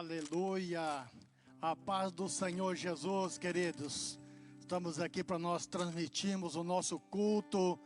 Aleluia, a paz do Senhor Jesus, queridos. Estamos aqui para nós transmitirmos o nosso culto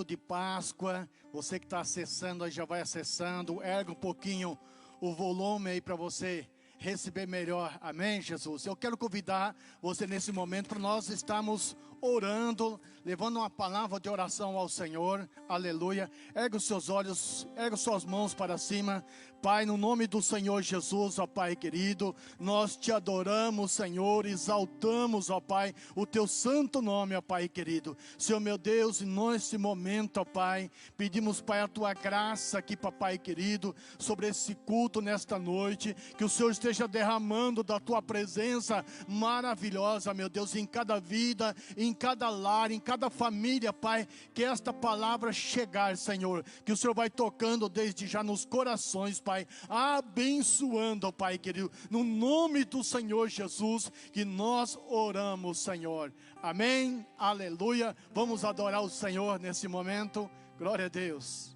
de Páscoa. Você que está acessando aí, já vai acessando, erga um pouquinho o volume aí para você receber melhor, amém, Jesus? Eu quero convidar você nesse momento para nós estarmos orando, levando uma palavra de oração ao Senhor, aleluia. Erga os seus olhos, erga suas mãos para cima. Pai, no nome do Senhor Jesus, ó Pai querido, nós te adoramos, Senhor, exaltamos, ó Pai, o teu santo nome, ó Pai querido. Senhor meu Deus, nesse momento, ó Pai, pedimos, Pai, a tua graça aqui, papai querido, sobre esse culto nesta noite, que o Senhor esteja derramando da tua presença maravilhosa, meu Deus, em cada vida, em cada lar, em cada família, Pai, que esta palavra chegar, Senhor, que o Senhor vai tocando desde já nos corações, Pai, abençoando, Pai querido, no nome do Senhor Jesus, que nós oramos, Senhor, amém, aleluia. Vamos adorar o Senhor nesse momento, glória a Deus.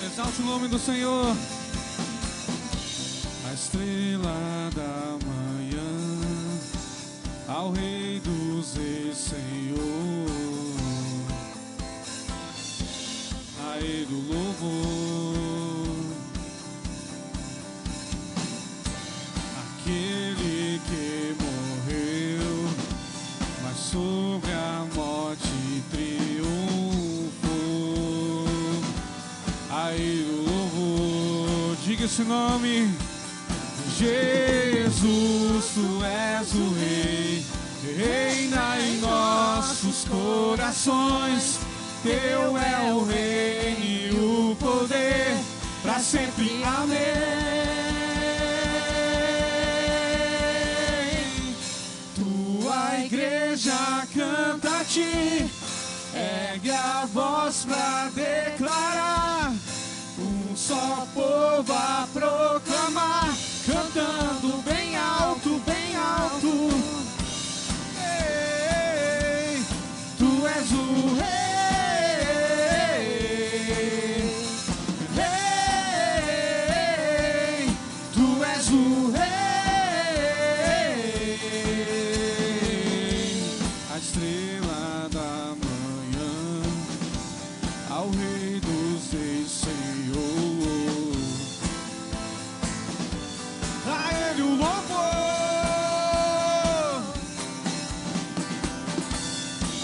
Exalte o nome do Senhor. A estrela da manhã, ao Rei dos Reis, Senhor, a Ele o louvor. Aquele que morreu, mas sobre a morte triunfou. A Ele o louvor. Diga esse nome. Jesus, tu és o Rei, reina em nossos corações. Teu é o reino e o poder, para sempre, amém. Tua igreja canta a ti, ergue a voz pra declarar, um só povo a proclamar, cantando bem alto, bem alto. Ei, tu és o Rei, Rei, tu és o Rei. A estrela da manhã, ao Rei dos Reis, Senhor, a Ele o louvor.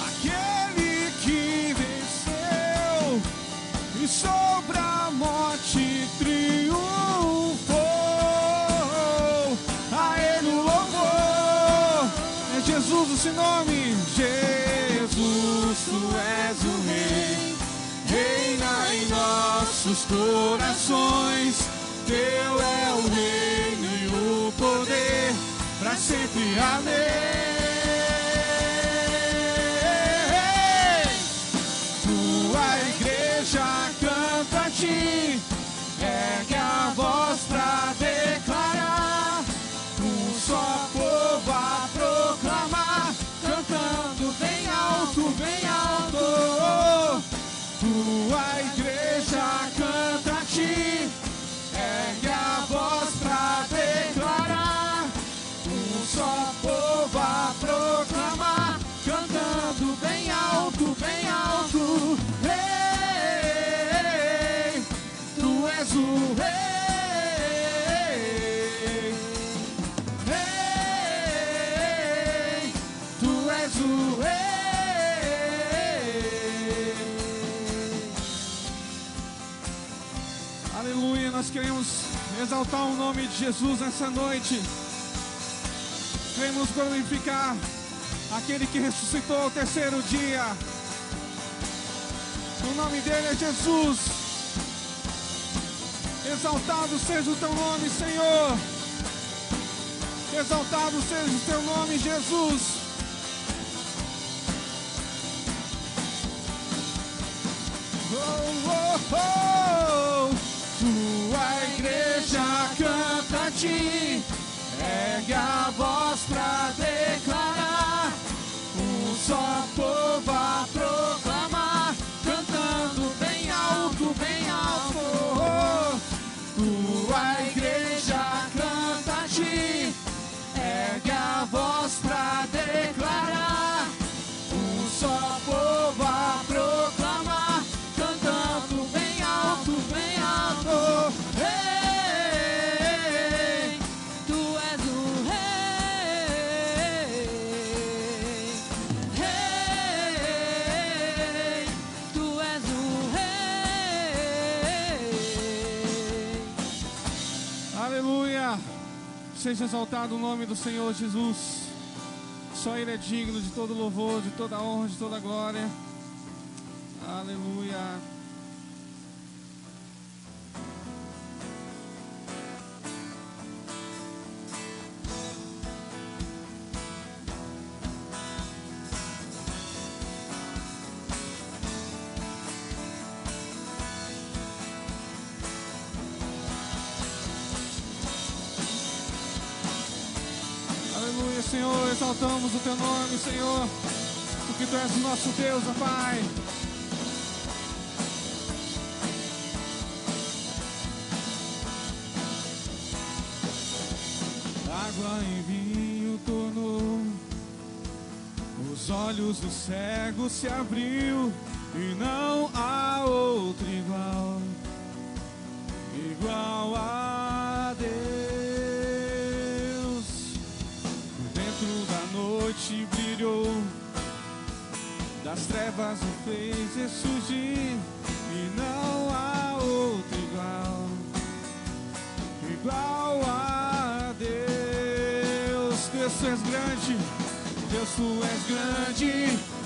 Aquele que venceu e sobre a morte triunfou, a Ele o louvor. É Jesus esse nome. Jesus, tu és o Rei, reina em nossos corações. Teu é o reino e o poder, para sempre, amém. Tua igreja canta a ti, ergue a voz pra declarar, um só povo a proclamar, cantando bem alto, bem alto. Tua igreja canta a ti, ergue a voz pra declarar, um só povo a proclamar, cantando bem alto, bem alto. Rei, tu és o Rei, Rei, tu és o Rei. Aleluia, nós queremos exaltar o nome de Jesus nessa noite. Queremos glorificar aquele que ressuscitou ao terceiro dia. O nome dele é Jesus. Exaltado seja o teu nome, Senhor. Exaltado seja o teu nome, Jesus. Oh, oh, oh. Tua igreja canta a ti, ergue a voz pra declarar, um só povo a proclamar, cantando bem alto, bem alto. Oh, tua igreja canta a ti, ergue a voz pra declarar, um só povo a proclamar, cantando bem alto, bem alto. Ei, tu és o rei. Ei, tu és o rei. Aleluia. Seja exaltado o nome do Senhor Jesus. Só Ele é digno de todo louvor, de toda honra, de toda glória. Aleluia. Aleluia, Senhor, exaltamos o teu nome, Senhor, porque tu és o nosso Deus, ó Pai. Água em vinho tornou, os olhos do cego se abriu, e não há outro igual, igual a Deus. Dentro da noite brilhou, das trevas o fez ressurgir, e não há outro igual, igual a Deus. Deus, tu és grande, Deus, tu és grande,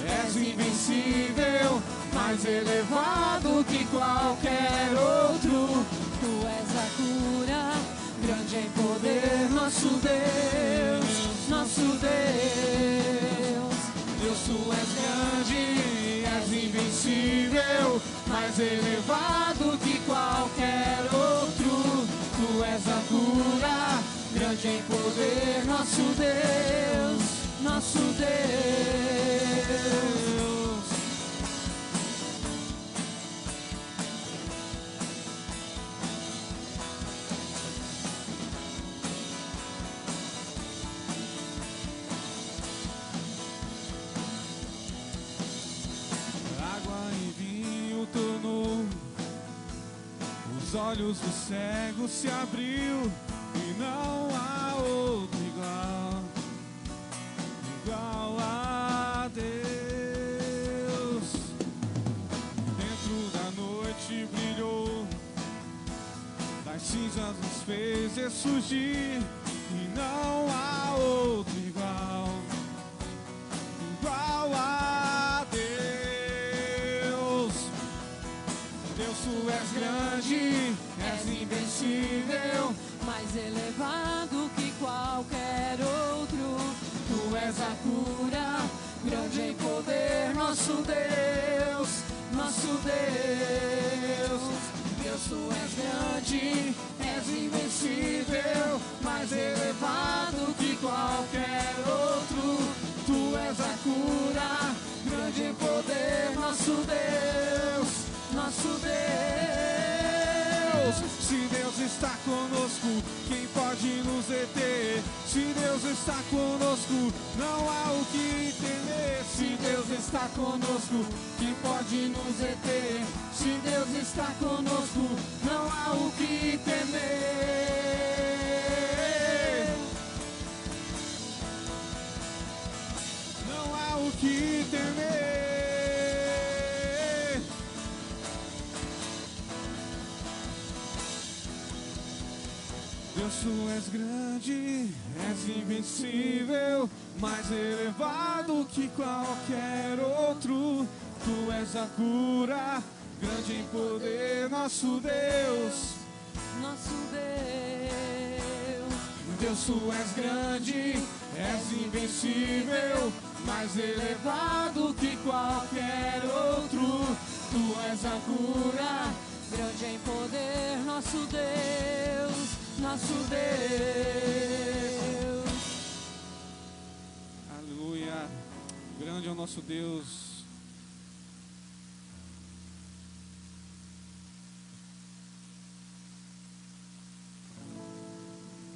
és invencível, mais elevado que qualquer outro. Tu és a cura, grande em poder, nosso Deus, nosso Deus. Deus, tu és grande, és invencível, mais elevado que qualquer outro. Tu és a cura, grande em poder, nosso Deus, nosso Deus. Os olhos do cego se abriu, e não há outro igual, igual a Deus. Dentro da noite brilhou, das cinzas nos fez ressurgir, e não há outro igual, igual a Deus. Deus, tu és grande, és invencível, mais elevado que qualquer outro. tu és a cura, grande em poder, nosso Deus, nosso Deus. Deus, tu és grande, és invencível, mais elevado que qualquer outro. Tu és a cura, grande em poder, nosso Deus, nosso Deus. Se Deus está conosco, quem pode nos deter? Se Deus está conosco, não há o que temer. Se Deus está conosco, quem pode nos deter? Se Deus está conosco, não há o que temer. Não há o que temer. Deus, tu és grande, és invencível, mais elevado que qualquer outro. Tu és a cura, grande em poder, nosso Deus, nosso Deus. Deus, tu és grande, és invencível, mais elevado que qualquer outro. Tu és a cura, Grande em poder, nosso Deus, nosso Deus. aleluia. Grande é o nosso Deus.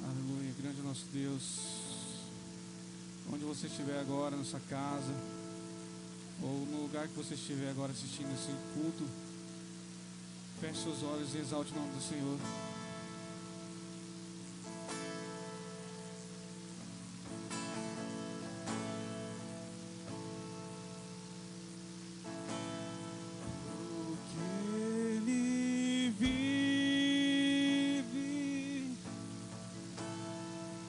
Aleluia, grande é o nosso Deus. Onde você estiver agora, na sua casa, ou no lugar que você estiver agora assistindo esse culto, feche seus olhos e exalte o nome do Senhor. Porque Ele vive,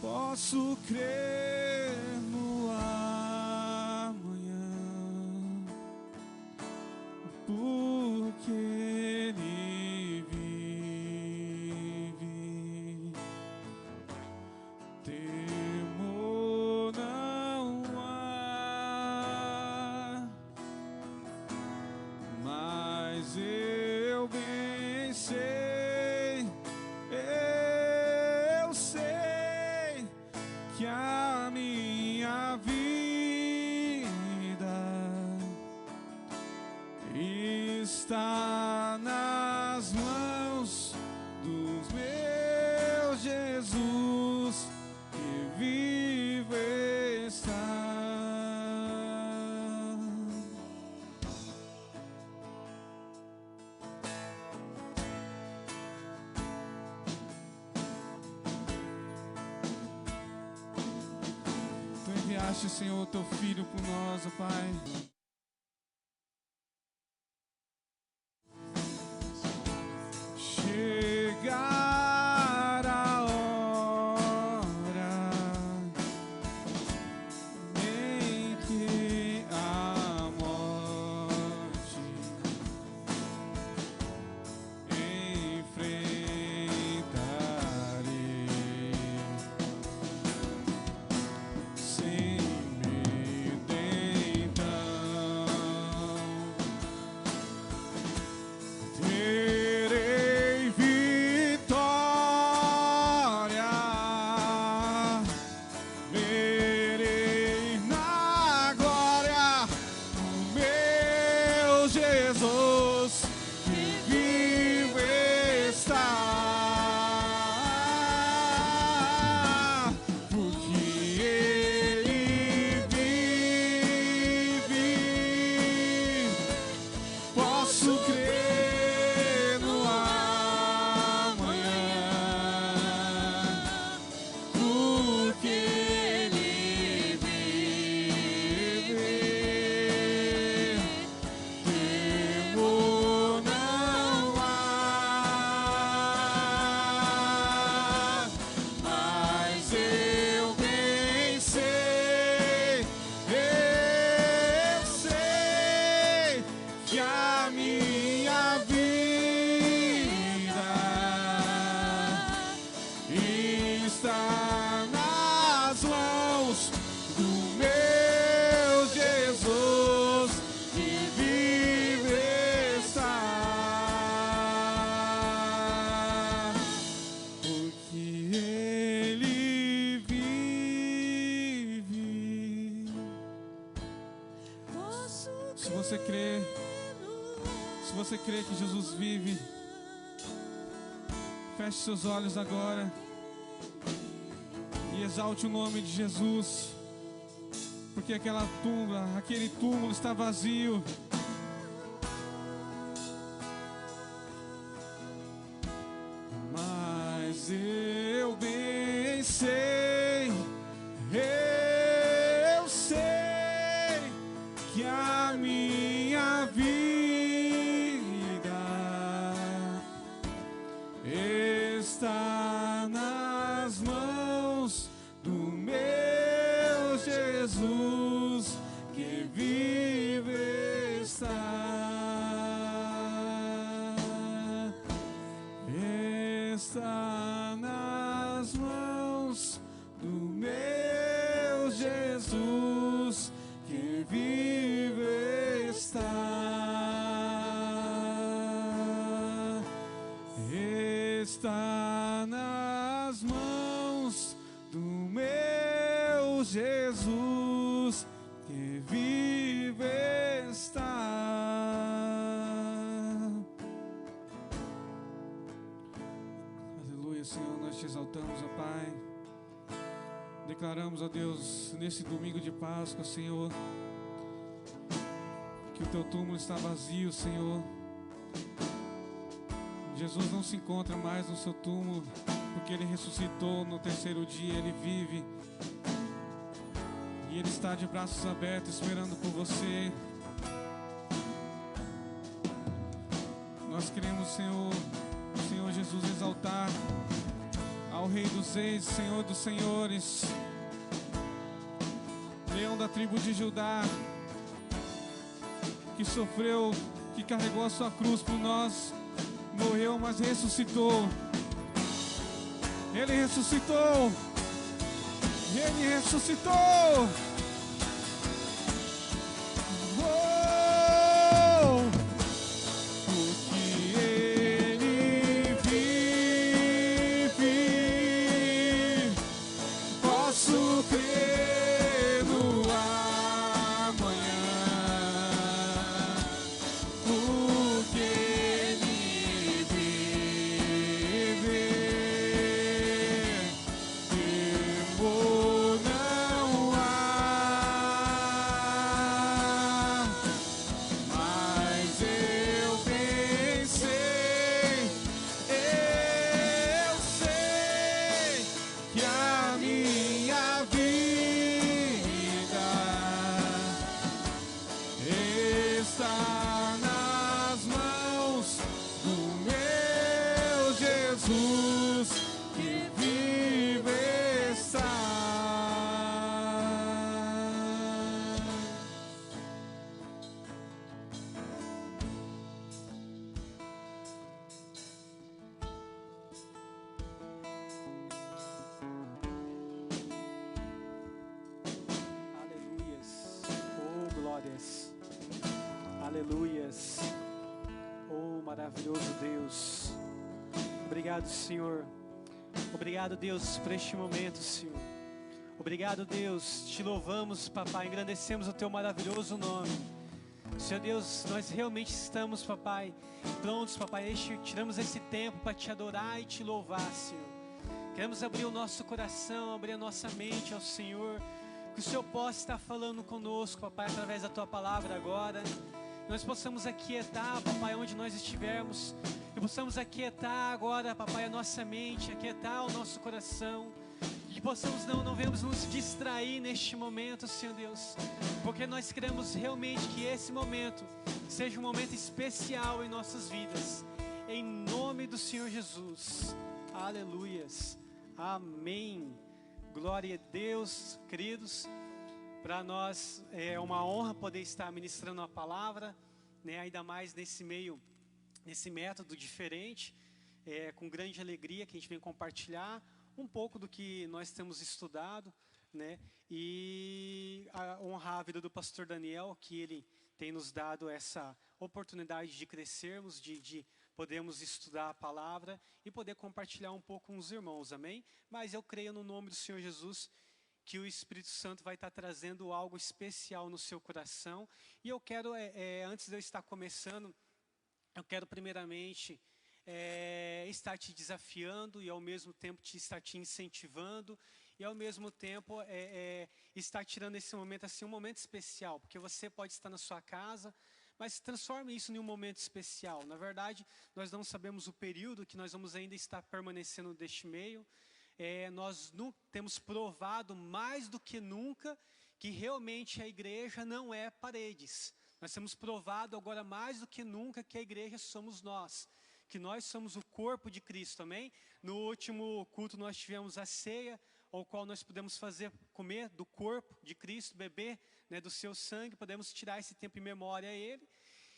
posso crer no amanhã. Porque Ele vive, temor não há, mas eu bem sei, eu sei que a minha vida está nas mãos dos meus Jesus, que vivo está. Tu enviaste, Senhor, teu Filho por nós, ó Pai. Chegar a hora em que a morte enfrentarei sem medo, então terei vitória, verei na glória o meu Jesus, que vivo está. Porque Ele vive, posso crer no amanhã. Porque Ele vive, temor não há, mas eu bem sei, eu sei que a minha vida está nas mãos do meu Jesus, que vive está. Porque Ele vive. Se você crê, se você crê que Jesus vive, feche seus olhos agora e exalte o nome de Jesus, porque aquela tumba, aquele túmulo está vazio. Mas eu bem sei, eu sei que a minha vida está nas mãos do meu Jesus, que vive está. está nas mãos do meu Jesus, que vive está nas mãos do meu Jesus, que vive está. Aleluia, Senhor, nós te exaltamos, ó Pai. Declaramos, ó Deus, nesse domingo de Páscoa, Senhor, que o teu túmulo está vazio, Senhor. Jesus não se encontra mais no seu túmulo, porque Ele ressuscitou no terceiro dia, Ele vive. E Ele está de braços abertos, esperando por você. Nós queremos, Senhor Jesus, exaltar ao Rei dos Reis, Senhor dos Senhores, Leão da tribo de Judá, que sofreu, que carregou a sua cruz por nós, morreu, mas ressuscitou. Ele ressuscitou. Ele ressuscitou. Oh! Porque Ele vive, posso crer no amanhã. Porque Aleluias. Oh, maravilhoso Deus. Obrigado, Senhor. Obrigado, Deus, por este momento, Senhor. Obrigado, Deus. Te louvamos, Papai. Engrandecemos o Teu maravilhoso nome. Senhor Deus, nós realmente estamos, Papai, prontos, Papai. Tiramos esse tempo para Te adorar e Te louvar, Senhor. Queremos abrir o nosso coração, abrir a nossa mente ao Senhor. Que o Senhor possa estar falando conosco, Papai, através da Tua palavra agora. Nós possamos aquietar, Papai, onde nós estivermos. Que possamos aquietar agora, Papai, a nossa mente, aquietar o nosso coração. Que possamos não venhamos nos distrair neste momento, Senhor Deus. Porque nós queremos realmente que esse momento seja um momento especial em nossas vidas. Em nome do Senhor Jesus. Aleluias. Amém. Glória a Deus, queridos. Para nós é uma honra poder estar ministrando a palavra, né? Ainda mais nesse meio, nesse método diferente, com grande alegria que a gente vem compartilhar um pouco do que nós temos estudado, né? E honrar a vida do pastor Daniel, que ele tem nos dado essa oportunidade de crescermos, de podermos estudar a palavra e poder compartilhar um pouco com os irmãos, amém? Mas eu creio no nome do Senhor Jesus que o Espírito Santo vai estar trazendo algo especial no seu coração. E eu quero, antes de eu estar começando, eu quero primeiramente estar te desafiando e ao mesmo tempo estar te incentivando e ao mesmo tempo estar tirando esse momento assim, um momento especial, porque você pode estar na sua casa, mas transforme isso em um momento especial. Na verdade, nós não sabemos o período que nós vamos ainda estar permanecendo deste meio. Nós temos provado mais do que nunca que realmente a igreja não é paredes. Nós temos provado agora mais do que nunca que a igreja somos nós, que nós somos o corpo de Cristo, amém? No último culto nós tivemos a ceia, ao qual nós podemos comer do corpo de Cristo, beber, né, do seu sangue, podemos tirar esse tempo em memória a Ele.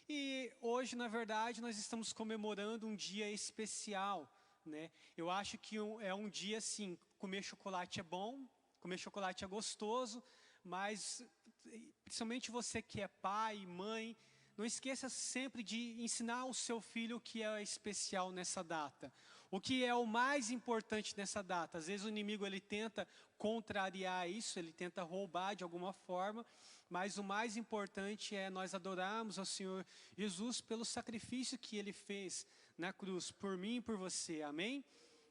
E hoje, na verdade, nós estamos comemorando um dia especial, né? Eu acho que é um dia, assim, comer chocolate é bom, comer chocolate é gostoso, mas principalmente você que é pai, mãe, não esqueça sempre de ensinar ao seu filho o que é especial nessa data. O que é o mais importante nessa data. Às vezes o inimigo ele tenta contrariar isso, ele tenta roubar de alguma forma, mas o mais importante é nós adorarmos ao Senhor Jesus pelo sacrifício que Ele fez na cruz, por mim e por você, amém?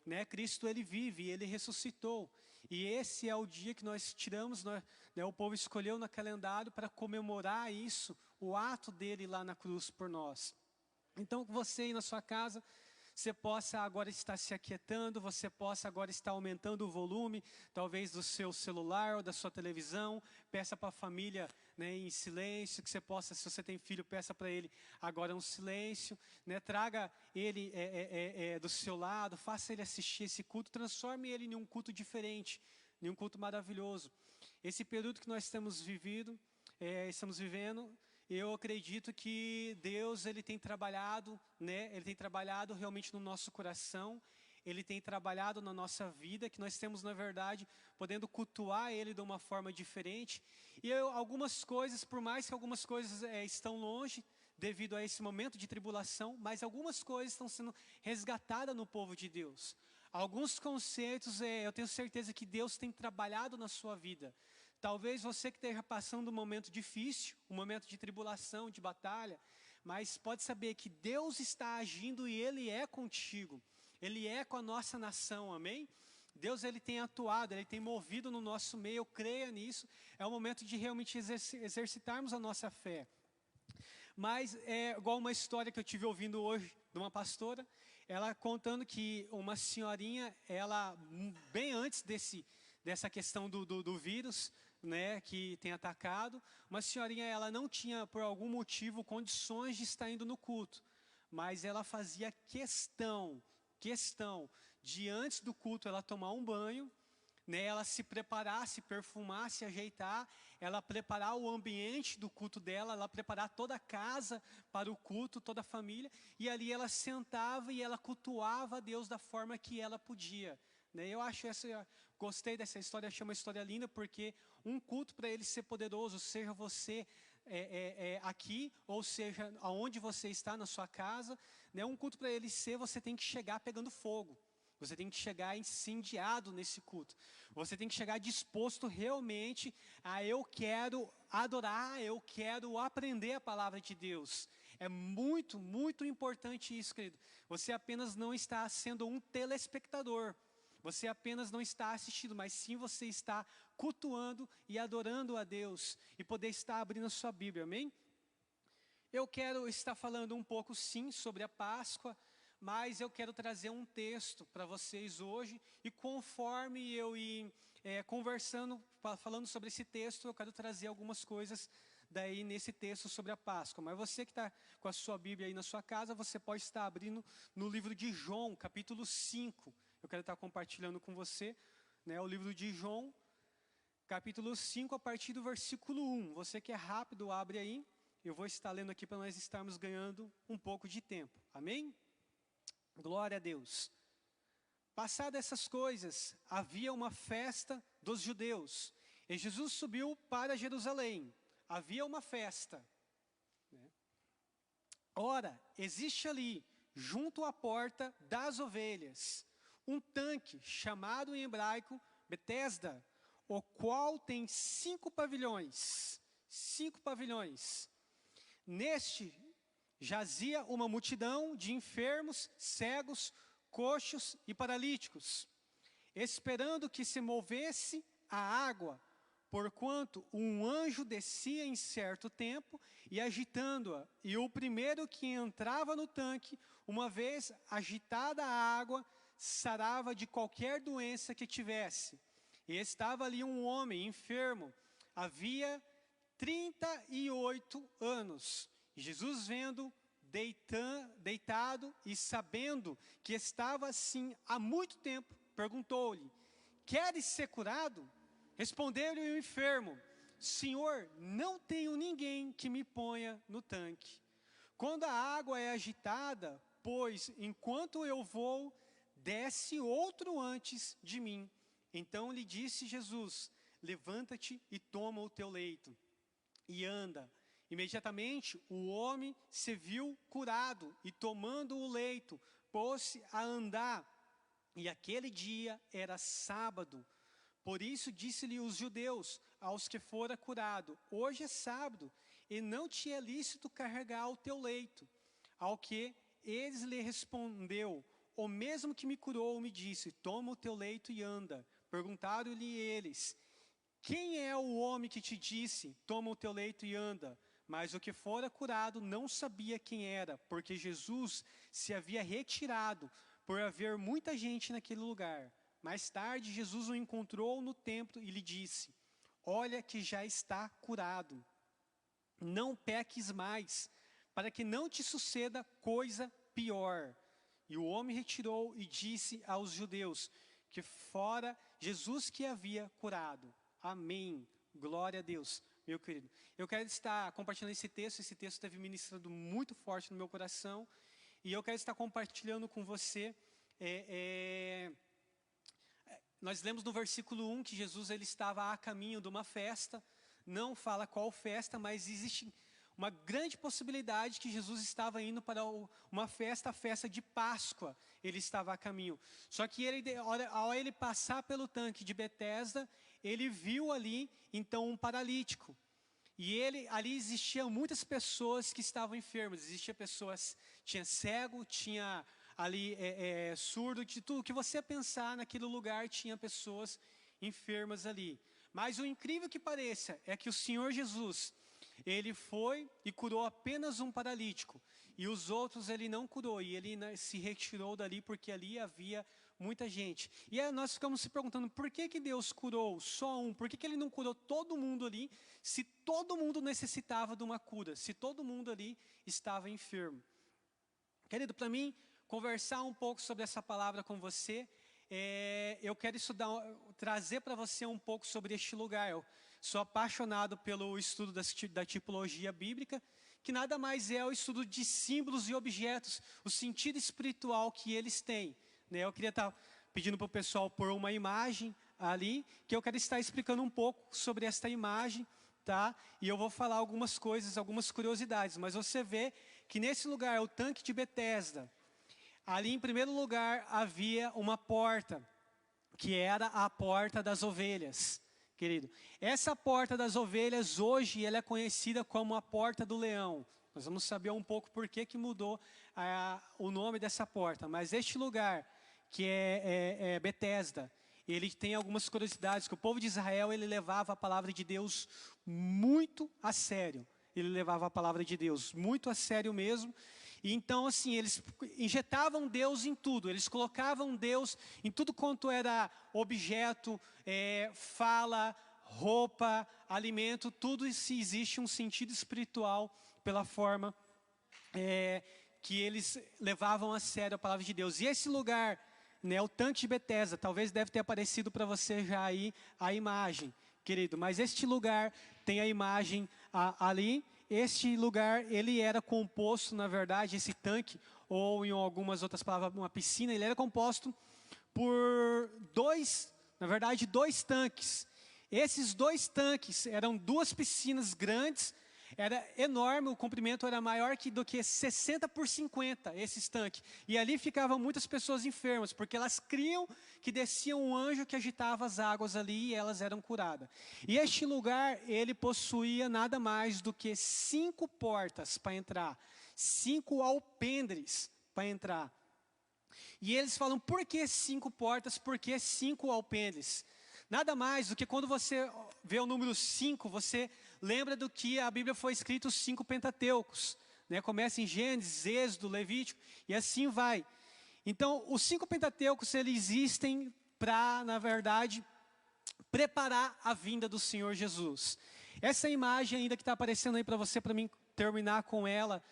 Né? Cristo Ele vive, Ele ressuscitou, e esse é o dia que nós tiramos, né, o povo escolheu no calendário para comemorar isso, o ato dele lá na cruz por nós. Então você aí na sua casa, você possa agora estar se aquietando, você possa agora estar aumentando o volume, talvez do seu celular ou da sua televisão, peça para a família, né, em silêncio, que você possa, se você tem filho, peça para ele agora um silêncio, né, traga ele do seu lado, faça ele assistir esse culto, transforme ele em um culto diferente, em um culto maravilhoso. Esse período que nós estamos vivendo, eu acredito que Deus ele tem trabalhado, né? Ele tem trabalhado realmente no nosso coração. Ele tem trabalhado na nossa vida, que nós temos na verdade podendo cultuar Ele de uma forma diferente. E algumas coisas, por mais que algumas coisas estão longe devido a esse momento de tribulação, mas algumas coisas estão sendo resgatadas no povo de Deus. Alguns conceitos, eu tenho certeza que Deus tem trabalhado na sua vida. Talvez você que esteja passando um momento difícil, um momento de tribulação, de batalha, mas pode saber que Deus está agindo e Ele é contigo. Ele é com a nossa nação, amém? Deus ele tem atuado, Ele tem movido no nosso meio, eu creia nisso. É o momento de realmente exercitarmos a nossa fé. Mas é igual uma história que eu tive ouvindo hoje de uma pastora, ela contando que uma senhorinha, ela bem antes dessa questão do vírus, né, que tem atacado, uma senhorinha, ela não tinha por algum motivo condições de estar indo no culto, mas ela fazia questão de antes do culto ela tomar um banho, né, ela se preparar, se perfumar, se ajeitar, ela preparar o ambiente do culto dela, ela preparar toda a casa para o culto, toda a família, e ali ela sentava e ela cultuava a Deus da forma que ela podia. Eu gostei dessa história, achei uma história linda, porque um culto para ele ser poderoso, seja você aqui, ou seja, aonde você está na sua casa, né, um culto para ele ser, você tem que chegar pegando fogo, você tem que chegar incendiado nesse culto, você tem que chegar disposto realmente a eu quero adorar, eu quero aprender a palavra de Deus. É muito, muito importante isso, querido. Você apenas não está sendo um telespectador, você apenas não está assistindo, mas sim você está cultuando e adorando a Deus e poder estar abrindo a sua Bíblia, amém? Eu quero estar falando um pouco sim sobre a Páscoa, mas eu quero trazer um texto para vocês hoje, e conforme eu ir conversando, falando sobre esse texto, eu quero trazer algumas coisas daí nesse texto sobre a Páscoa. Mas você que está com a sua Bíblia aí na sua casa, você pode estar abrindo no livro de João, capítulo 5. Eu quero estar compartilhando com você, né, o livro de João, capítulo 5, a partir do versículo 1. Você que é rápido, abre aí. Eu vou estar lendo aqui para nós estarmos ganhando um pouco de tempo. Amém? Glória a Deus. Passadas essas coisas, havia uma festa dos judeus, e Jesus subiu para Jerusalém. Havia uma festa. Ora, existe ali, junto à porta das ovelhas, um tanque chamado em hebraico Betesda, o qual tem 5 pavilhões. 5 pavilhões. Neste jazia uma multidão de enfermos, cegos, coxos e paralíticos, esperando que se movesse a água, porquanto um anjo descia em certo tempo e agitando-a, e o primeiro que entrava no tanque, uma vez agitada a água, sarava de qualquer doença que tivesse. E estava ali um homem enfermo, havia 38 anos. E Jesus, vendo deitado e sabendo que estava assim há muito tempo, perguntou-lhe: queres ser curado? Respondeu-lhe o enfermo: Senhor, não tenho ninguém que me ponha no tanque quando a água é agitada, pois enquanto eu vou, desce outro antes de mim. Então lhe disse Jesus: levanta-te e toma o teu leito e anda. Imediatamente o homem se viu curado e, tomando o leito, pôs-se a andar. E aquele dia era sábado. Por isso disse-lhe os judeus aos que fora curado: hoje é sábado e não te é lícito carregar o teu leito. Ao que eles lhe respondeu: o mesmo que me curou me disse: toma o teu leito e anda. Perguntaram-lhe eles: quem é o homem que te disse: toma o teu leito e anda? Mas o que fora curado não sabia quem era, porque Jesus se havia retirado, por haver muita gente naquele lugar. Mais tarde, Jesus o encontrou no templo e lhe disse: olha que já está curado. Não peques mais, para que não te suceda coisa pior. E o homem retirou e disse aos judeus que fora Jesus que havia curado. Amém. Glória a Deus, meu querido. Eu quero estar compartilhando esse texto esteve ministrando muito forte no meu coração, e eu quero estar compartilhando com você. Nós lemos no versículo 1 que Jesus ele estava a caminho de uma festa. Não fala qual festa, mas existe uma grande possibilidade que Jesus estava indo para uma festa, a festa de Páscoa. Ele estava a caminho. Só que ao ele passar pelo tanque de Betesda, ele viu ali, então, um paralítico. E ali existiam muitas pessoas que estavam enfermas. Existiam pessoas, tinha cego, tinha ali surdo, de tudo que você pensar naquele lugar, tinha pessoas enfermas ali. Mas o incrível que pareça é que o Senhor Jesus, ele foi e curou apenas um paralítico. E os outros ele não curou. E ele se retirou dali porque ali havia muita gente. E aí nós ficamos se perguntando: por que Deus curou só um? Por que ele não curou todo mundo ali, se todo mundo necessitava de uma cura? Se todo mundo ali estava enfermo? Querido, para mim, conversar um pouco sobre essa palavra com você, eu quero trazer para você um pouco sobre este lugar. Eu sou apaixonado pelo estudo da tipologia bíblica, que nada mais é o estudo de símbolos e objetos, o sentido espiritual que eles têm. Eu queria estar pedindo para o pessoal pôr uma imagem ali, que eu quero estar explicando um pouco sobre esta imagem, tá? E eu vou falar algumas coisas, algumas curiosidades, mas você vê que nesse lugar, o tanque de Betesda, ali em primeiro lugar havia uma porta, que era a porta das ovelhas, querido. Essa porta das ovelhas hoje ela é conhecida como a porta do leão. Nós vamos saber um pouco por que mudou o nome dessa porta. Mas este lugar, que é Betesda, ele tem algumas curiosidades, que o povo de Israel ele levava a palavra de Deus muito a sério. Ele levava a palavra de Deus muito a sério mesmo. E então, assim, eles injetavam Deus em tudo. Eles colocavam Deus em tudo quanto era objeto, fala, roupa, alimento. Tudo se existe um sentido espiritual pela forma que eles levavam a sério a palavra de Deus. E esse lugar, o tanque de Betesda, talvez deve ter aparecido para você já aí a imagem, querido. Mas este lugar tem a imagem ali. Este lugar, ele era composto, na verdade, esse tanque, ou em algumas outras palavras, uma piscina, ele era composto por dois tanques. Esses dois tanques eram duas piscinas grandes, era enorme, o comprimento era maior do que 60 por 50, esses tanques. E ali ficavam muitas pessoas enfermas, porque elas criam que descia um anjo que agitava as águas ali e elas eram curadas. E este lugar, ele possuía nada mais do que 5 portas para entrar, 5 alpendres para entrar. E eles falam: por que 5 portas, por que 5 alpendres? Nada mais do que quando você vê o número 5, você lembra do que a Bíblia foi escrito, os 5 Pentateucos. Começa em Gênesis, Êxodo, Levítico, e assim vai. Então, os 5 Pentateucos, eles existem para, na verdade, preparar a vinda do Senhor Jesus. Essa imagem ainda que está aparecendo aí para você, para mim terminar com ela,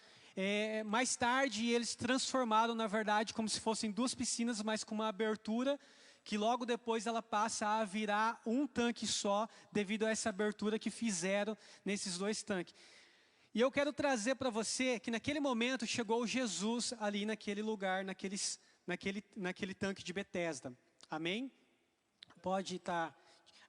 mais tarde eles transformaram, na verdade, como se fossem 2 piscinas, mas com uma abertura, que logo depois ela passa a virar um tanque só, devido a essa abertura que fizeram nesses 2 tanques. E eu quero trazer para você que naquele momento chegou Jesus ali naquele lugar, naquele tanque de Betesda. Amém? Pode estar,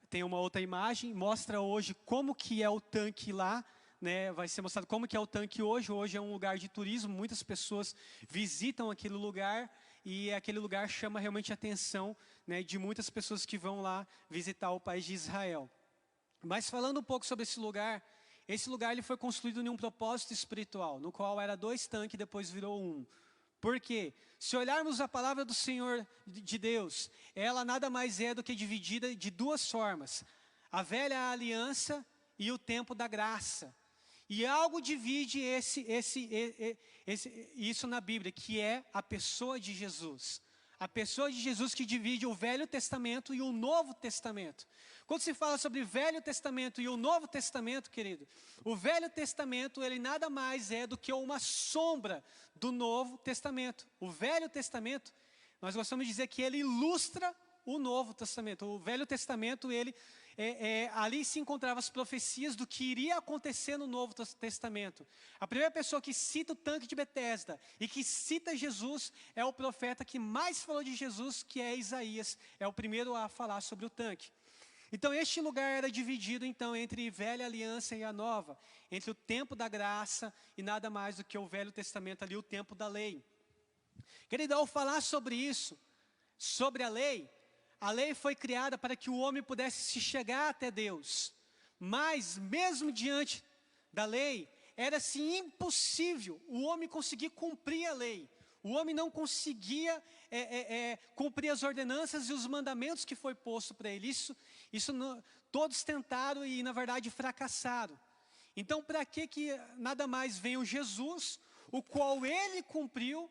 tem uma outra imagem, mostra hoje como que é o tanque lá, né? Vai ser mostrado como que é o tanque hoje. Hoje é um lugar de turismo, muitas pessoas visitam aquele lugar e aquele lugar chama realmente a atenção, né, de muitas pessoas que vão lá visitar o país de Israel. Mas falando um pouco sobre esse lugar ele foi construído em um propósito espiritual, no qual era 2 tanques e depois virou 1. Por quê? Se olharmos a palavra do Senhor de Deus, ela nada mais é do que dividida de 2 formas. A velha aliança e o tempo da graça. E algo divide isso na Bíblia, que é a pessoa de Jesus. A pessoa de Jesus que divide o Velho Testamento e o Novo Testamento. Quando se fala sobre Velho Testamento e o Novo Testamento, querido, o Velho Testamento, ele nada mais é do que uma sombra do Novo Testamento. O Velho Testamento, nós gostamos de dizer que ele ilustra o Novo Testamento. O Velho Testamento, ali se encontravam as profecias do que iria acontecer no Novo Testamento. A primeira pessoa que cita o tanque de Betesda e que cita Jesus é o profeta que mais falou de Jesus, que é Isaías. É o primeiro a falar sobre o tanque. Então este lugar era dividido então entre velha aliança e a nova, entre o tempo da graça e nada mais do que o Velho Testamento ali, o tempo da lei. Querido, ao falar sobre isso, sobre a lei foi criada para que o homem pudesse se chegar até Deus. Mas mesmo diante da lei, era-se impossível o homem conseguir cumprir a lei. O homem não conseguia cumprir as ordenanças e os mandamentos que foi posto para ele. Todos tentaram e, na verdade, fracassaram. Então, para que nada mais veio Jesus, o qual ele cumpriu,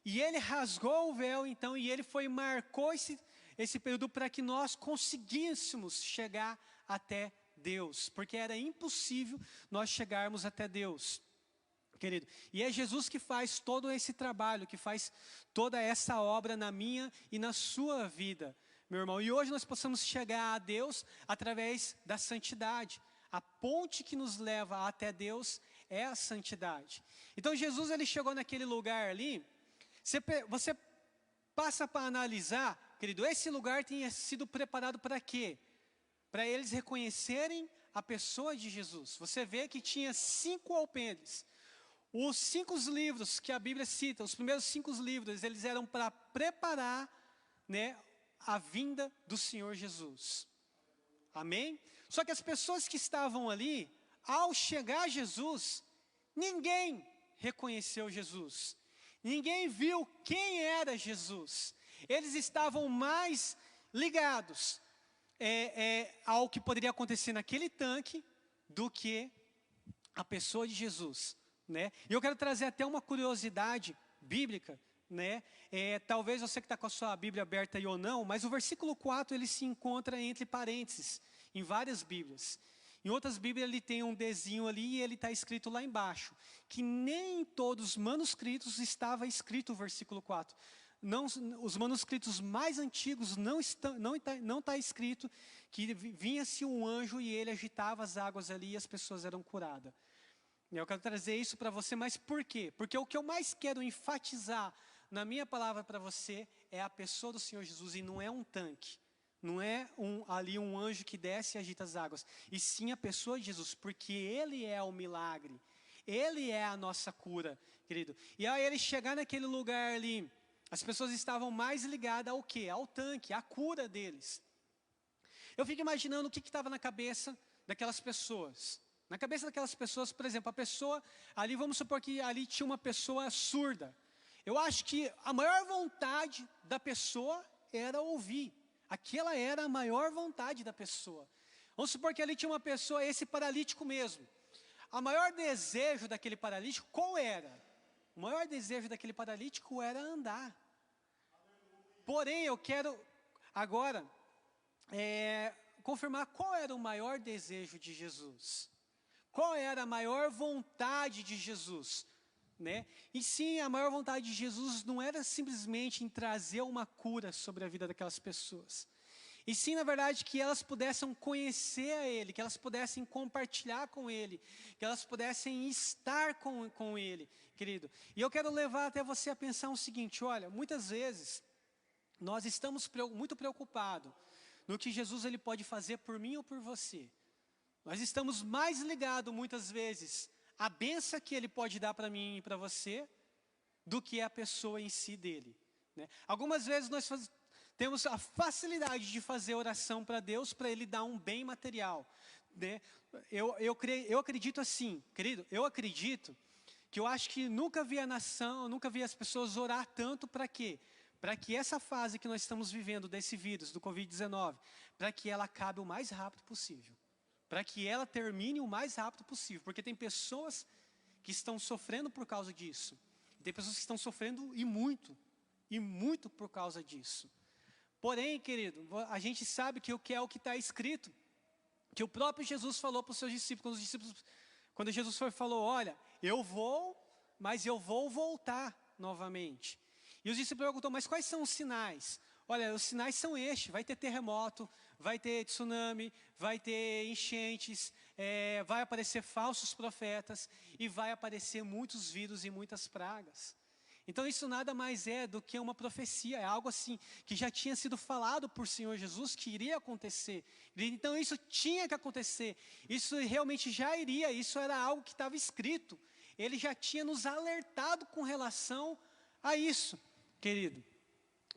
e ele rasgou o véu, então, e ele marcou esse período para que nós conseguíssemos chegar até Deus. Porque era impossível nós chegarmos até Deus. Querido, e é Jesus que faz todo esse trabalho, que faz toda essa obra na minha e na sua vida, meu irmão. E hoje nós possamos chegar a Deus através da santidade. A ponte que nos leva até Deus é a santidade. Então Jesus, ele chegou naquele lugar ali, você passa para analisar, querido, esse lugar tinha sido preparado para quê? Para eles reconhecerem a pessoa de Jesus. Você vê que tinha 5 alpendres. Os 5 livros que a Bíblia cita, os primeiros 5 livros, eles eram para preparar, né, a vinda do Senhor Jesus. Amém? Só que as pessoas que estavam ali, ao chegar a Jesus, ninguém reconheceu Jesus. Ninguém viu quem era Jesus. Eles estavam mais ligados ao que poderia acontecer naquele tanque do que a pessoa de Jesus. Né? E eu quero trazer até uma curiosidade bíblica, né? Talvez você que está com a sua Bíblia aberta aí ou não, mas o versículo 4 ele se encontra entre parênteses, em várias Bíblias. Em outras Bíblias ele tem um desenho ali e ele está escrito lá embaixo, que nem em todos os manuscritos estava escrito o versículo 4. Não, os manuscritos mais antigos não está escrito que vinha-se um anjo e ele agitava as águas ali e as pessoas eram curadas. Eu quero trazer isso para você, mas por quê? Porque o que eu mais quero enfatizar na minha palavra para você é a pessoa do Senhor Jesus, e não é um tanque. Não é ali um anjo que desce e agita as águas, e sim a pessoa de Jesus, porque Ele é o milagre, Ele é a nossa cura, querido. E aí ele chegar naquele lugar ali, as pessoas estavam mais ligadas ao quê? Ao tanque, à cura deles. Eu fico imaginando o que estava na cabeça daquelas pessoas. Na cabeça daquelas pessoas, por exemplo, a pessoa, ali vamos supor que ali tinha uma pessoa surda. Eu acho que a maior vontade da pessoa era ouvir. Aquela era a maior vontade da pessoa. Vamos supor que ali tinha uma pessoa, esse paralítico mesmo. O maior desejo daquele paralítico, qual era? O maior desejo daquele paralítico era andar. Porém, eu quero agora confirmar qual era o maior desejo de Jesus. Qual era a maior vontade de Jesus? Né? E sim, a maior vontade de Jesus não era simplesmente em trazer uma cura sobre a vida daquelas pessoas. E sim, na verdade, que elas pudessem conhecer a Ele, que elas pudessem compartilhar com Ele, que elas pudessem estar com Ele, querido. E eu quero levar até você a pensar o seguinte, olha, muitas vezes nós estamos muito preocupados no que Jesus ele pode fazer por mim ou por você. Nós estamos mais ligados muitas vezes à bênção que ele pode dar para mim e para você do que a pessoa em si dele, né? Algumas vezes nós temos a facilidade de fazer oração para Deus, para Ele dar um bem material, né? Eu acredito assim, querido, eu acredito que eu acho que nunca vi a nação, nunca vi as pessoas orar tanto para quê? Para que essa fase que nós estamos vivendo desse vírus, do Covid-19, para que ela acabe o mais rápido possível. Para que ela termine o mais rápido possível. Porque tem pessoas que estão sofrendo por causa disso. Tem pessoas que estão sofrendo e muito por causa disso. Porém, querido, a gente sabe que o que é o que está escrito, que o próprio Jesus falou para os seus discípulos, quando Jesus falou, olha, eu vou, mas eu vou voltar novamente. E os discípulos perguntam, mas quais são os sinais? Olha, os sinais são estes, vai ter terremoto, vai ter tsunami, vai ter enchentes, vai aparecer falsos profetas e vai aparecer muitos vírus e muitas pragas. Então isso nada mais é do que uma profecia, é algo assim que já tinha sido falado por Senhor Jesus que iria acontecer. Então isso tinha que acontecer, isso realmente já iria, isso era algo que estava escrito. Ele já tinha nos alertado com relação a isso, querido.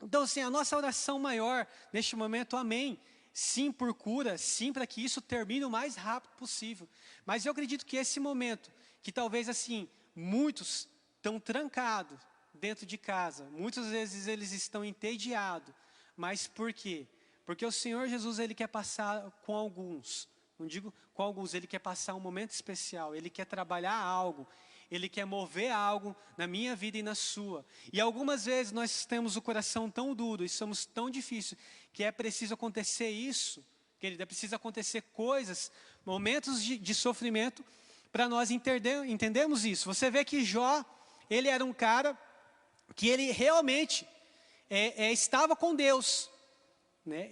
Então assim, a nossa oração maior neste momento, amém. Sim por cura, sim para que isso termine o mais rápido possível. Mas eu acredito que esse momento, que talvez assim, muitos estão trancados dentro de casa, muitas vezes eles estão entediados. Mas por quê? Porque o Senhor Jesus, Ele quer passar com alguns, não digo com alguns, Ele quer passar um momento especial, Ele quer trabalhar algo, Ele quer mover algo na minha vida e na sua. E algumas vezes nós temos o coração tão duro e somos tão difíceis, que é preciso acontecer isso, querido, é preciso acontecer coisas, momentos de sofrimento, para nós entendermos isso. Você vê que Jó, ele era um cara que ele realmente estava com Deus, né?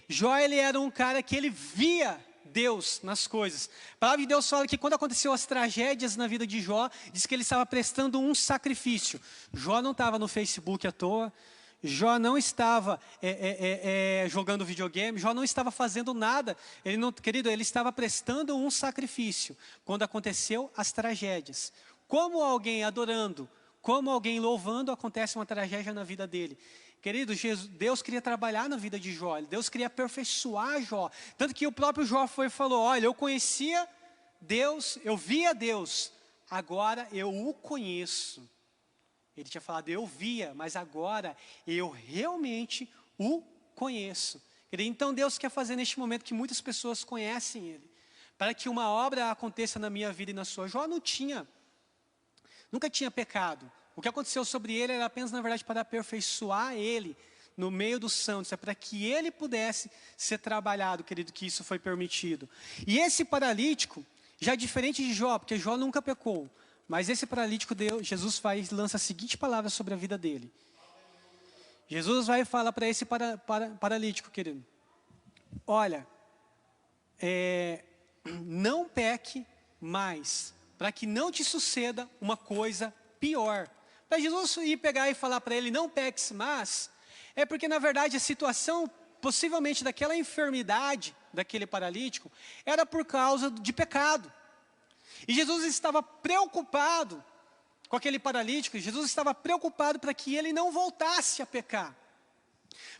Jó, ele era um cara que ele via Deus nas coisas. A palavra de Deus fala que quando aconteceu as tragédias na vida de Jó, diz que ele estava prestando um sacrifício. Jó não estava no Facebook à toa, Jó não estava jogando videogame, Jó não estava fazendo nada. Querido, ele estava prestando um sacrifício quando aconteceu as tragédias. Como alguém adorando, como alguém louvando, acontece uma tragédia na vida dele. Querido, Deus queria trabalhar na vida de Jó, Deus queria aperfeiçoar Jó. Tanto que o próprio Jó falou, olha, eu conhecia Deus, eu via Deus, agora eu o conheço. Ele tinha falado, eu via, mas agora eu realmente o conheço. Então Deus quer fazer neste momento que muitas pessoas conhecem Ele. Para que uma obra aconteça na minha vida e na sua. Jó nunca tinha pecado. O que aconteceu sobre ele era apenas, na verdade, para aperfeiçoar ele no meio dos santos. É para que ele pudesse ser trabalhado, querido, que isso foi permitido. E esse paralítico, já diferente de Jó, porque Jó nunca pecou. Mas esse paralítico, Jesus lança a seguinte palavra sobre a vida dele. Jesus vai falar para esse paralítico, querido. Olha, não peque mais, para que não te suceda uma coisa pior. Para Jesus ir pegar e falar para ele, não peques mais, é porque na verdade a situação, possivelmente daquela enfermidade, daquele paralítico, era por causa de pecado. E Jesus estava preocupado com aquele paralítico, Jesus estava preocupado para que ele não voltasse a pecar,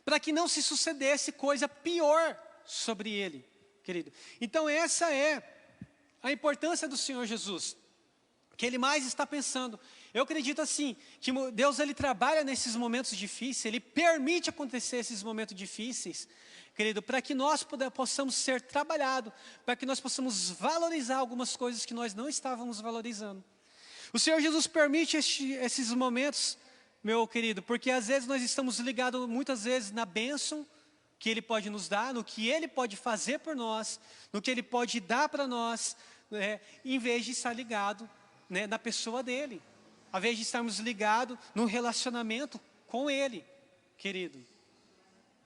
para que não se sucedesse coisa pior sobre ele, querido. Então essa é a importância do Senhor Jesus, que Ele mais está pensando. Eu acredito assim, que Deus Ele trabalha nesses momentos difíceis, Ele permite acontecer esses momentos difíceis, querido, para que nós possamos ser trabalhados, para que nós possamos valorizar algumas coisas que nós não estávamos valorizando. O Senhor Jesus permite esses momentos, meu querido, porque às vezes nós estamos ligados muitas vezes na bênção que Ele pode nos dar, no que Ele pode fazer por nós, no que Ele pode dar para nós, em vez de estar ligado na pessoa dEle, ao invés de estarmos ligados no relacionamento com Ele, querido.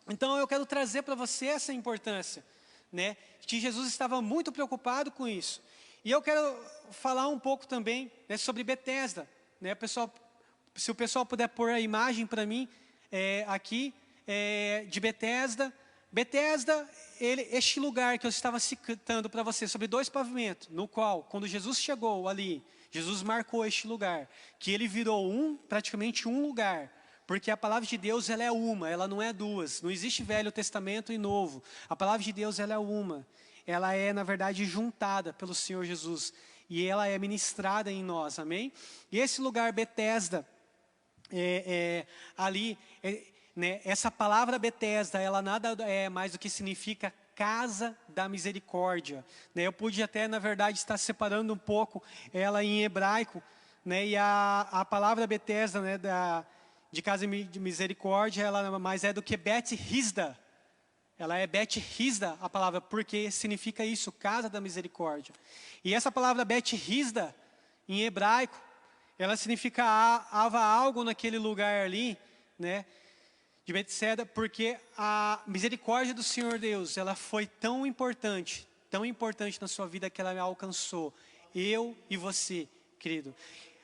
Então eu quero trazer para você essa importância, que Jesus estava muito preocupado com isso. E eu quero falar um pouco também, né, sobre Betesda, né? Pessoal, se o pessoal puder pôr a imagem para mim aqui de Betesda. Betesda, este lugar que eu estava citando para você, sobre 2 pavimentos, no qual, quando Jesus chegou ali, Jesus marcou este lugar, que ele virou praticamente um lugar, porque a palavra de Deus ela é uma, ela não é duas, não existe Velho Testamento e Novo, a palavra de Deus ela é uma, ela é na verdade juntada pelo Senhor Jesus, e ela é ministrada em nós, amém? E esse lugar Betesda, ali, né, essa palavra Betesda, ela nada é mais do que significa casa da misericórdia, né? Eu pude até, na verdade, estar separando um pouco ela em hebraico, né? E a palavra Betesda, né, de casa de misericórdia, ela nada mais é do que Bet Hisda. Ela é Bet Hisda, a palavra, porque significa isso, casa da misericórdia. E essa palavra Bet Hisda, em hebraico, ela significava algo naquele lugar ali, né, de Betesda, porque a misericórdia do Senhor Deus, ela foi tão importante na sua vida que ela me alcançou, eu e você, querido.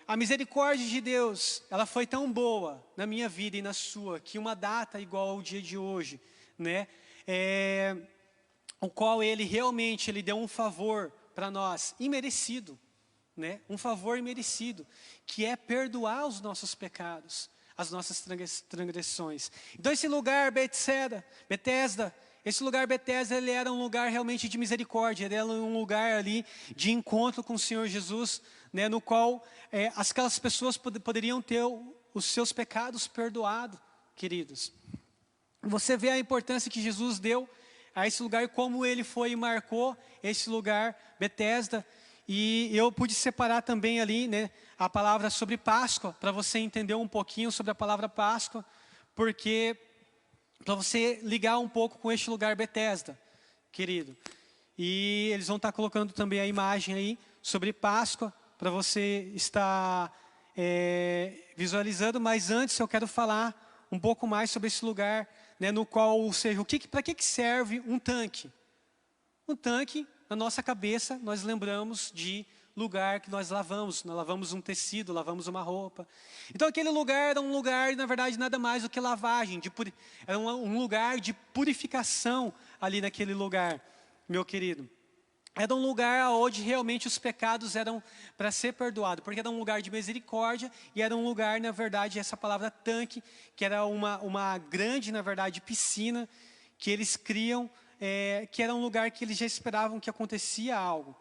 A misericórdia de Deus, ela foi tão boa na minha vida e na sua, que uma data igual ao dia de hoje, né, o qual ele realmente deu um favor para nós, imerecido, né, um favor imerecido, que é perdoar os nossos pecados, as nossas transgressões. Então esse lugar Betesda, esse lugar Betesda, ele era um lugar realmente de misericórdia, ele era um lugar ali de encontro com o Senhor Jesus, né, no qual aquelas pessoas poderiam ter os seus pecados perdoados, queridos. Você vê a importância que Jesus deu a esse lugar, como ele foi e marcou esse lugar Betesda. E eu pude separar também ali, né, a palavra sobre Páscoa, para você entender um pouquinho sobre a palavra Páscoa, porque para você ligar um pouco com este lugar Betesda, querido. E eles vão estar colocando também a imagem aí sobre Páscoa, para você estar visualizando. Mas antes eu quero falar um pouco mais sobre esse lugar, né, no qual, ou seja, para que serve um tanque? Um tanque, na nossa cabeça, nós lembramos de lugar que nós lavamos um tecido, lavamos uma roupa. Então aquele lugar era um lugar, na verdade, nada mais do que lavagem, era um lugar de purificação ali naquele lugar, meu querido. Era um lugar onde realmente os pecados eram para ser perdoados, porque era um lugar de misericórdia e era um lugar, na verdade, essa palavra tanque, que era uma grande, na verdade, piscina que eles criam, que era um lugar que eles já esperavam que acontecia algo.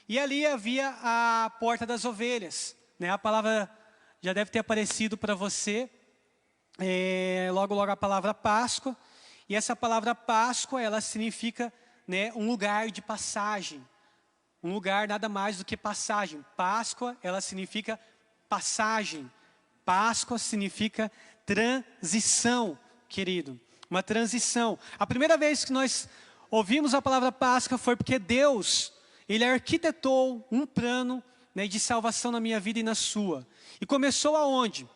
E ali havia a porta das ovelhas, né? A palavra já deve ter aparecido para você, logo a palavra Páscoa. E essa palavra Páscoa, ela significa, né, um lugar de passagem. Um lugar nada mais do que passagem. Páscoa, ela significa passagem. Páscoa significa transição, querido. Uma transição. A primeira vez que nós ouvimos a palavra Páscoa foi porque Deus, ele arquitetou um plano, né, de salvação na minha vida e na sua. E começou aonde?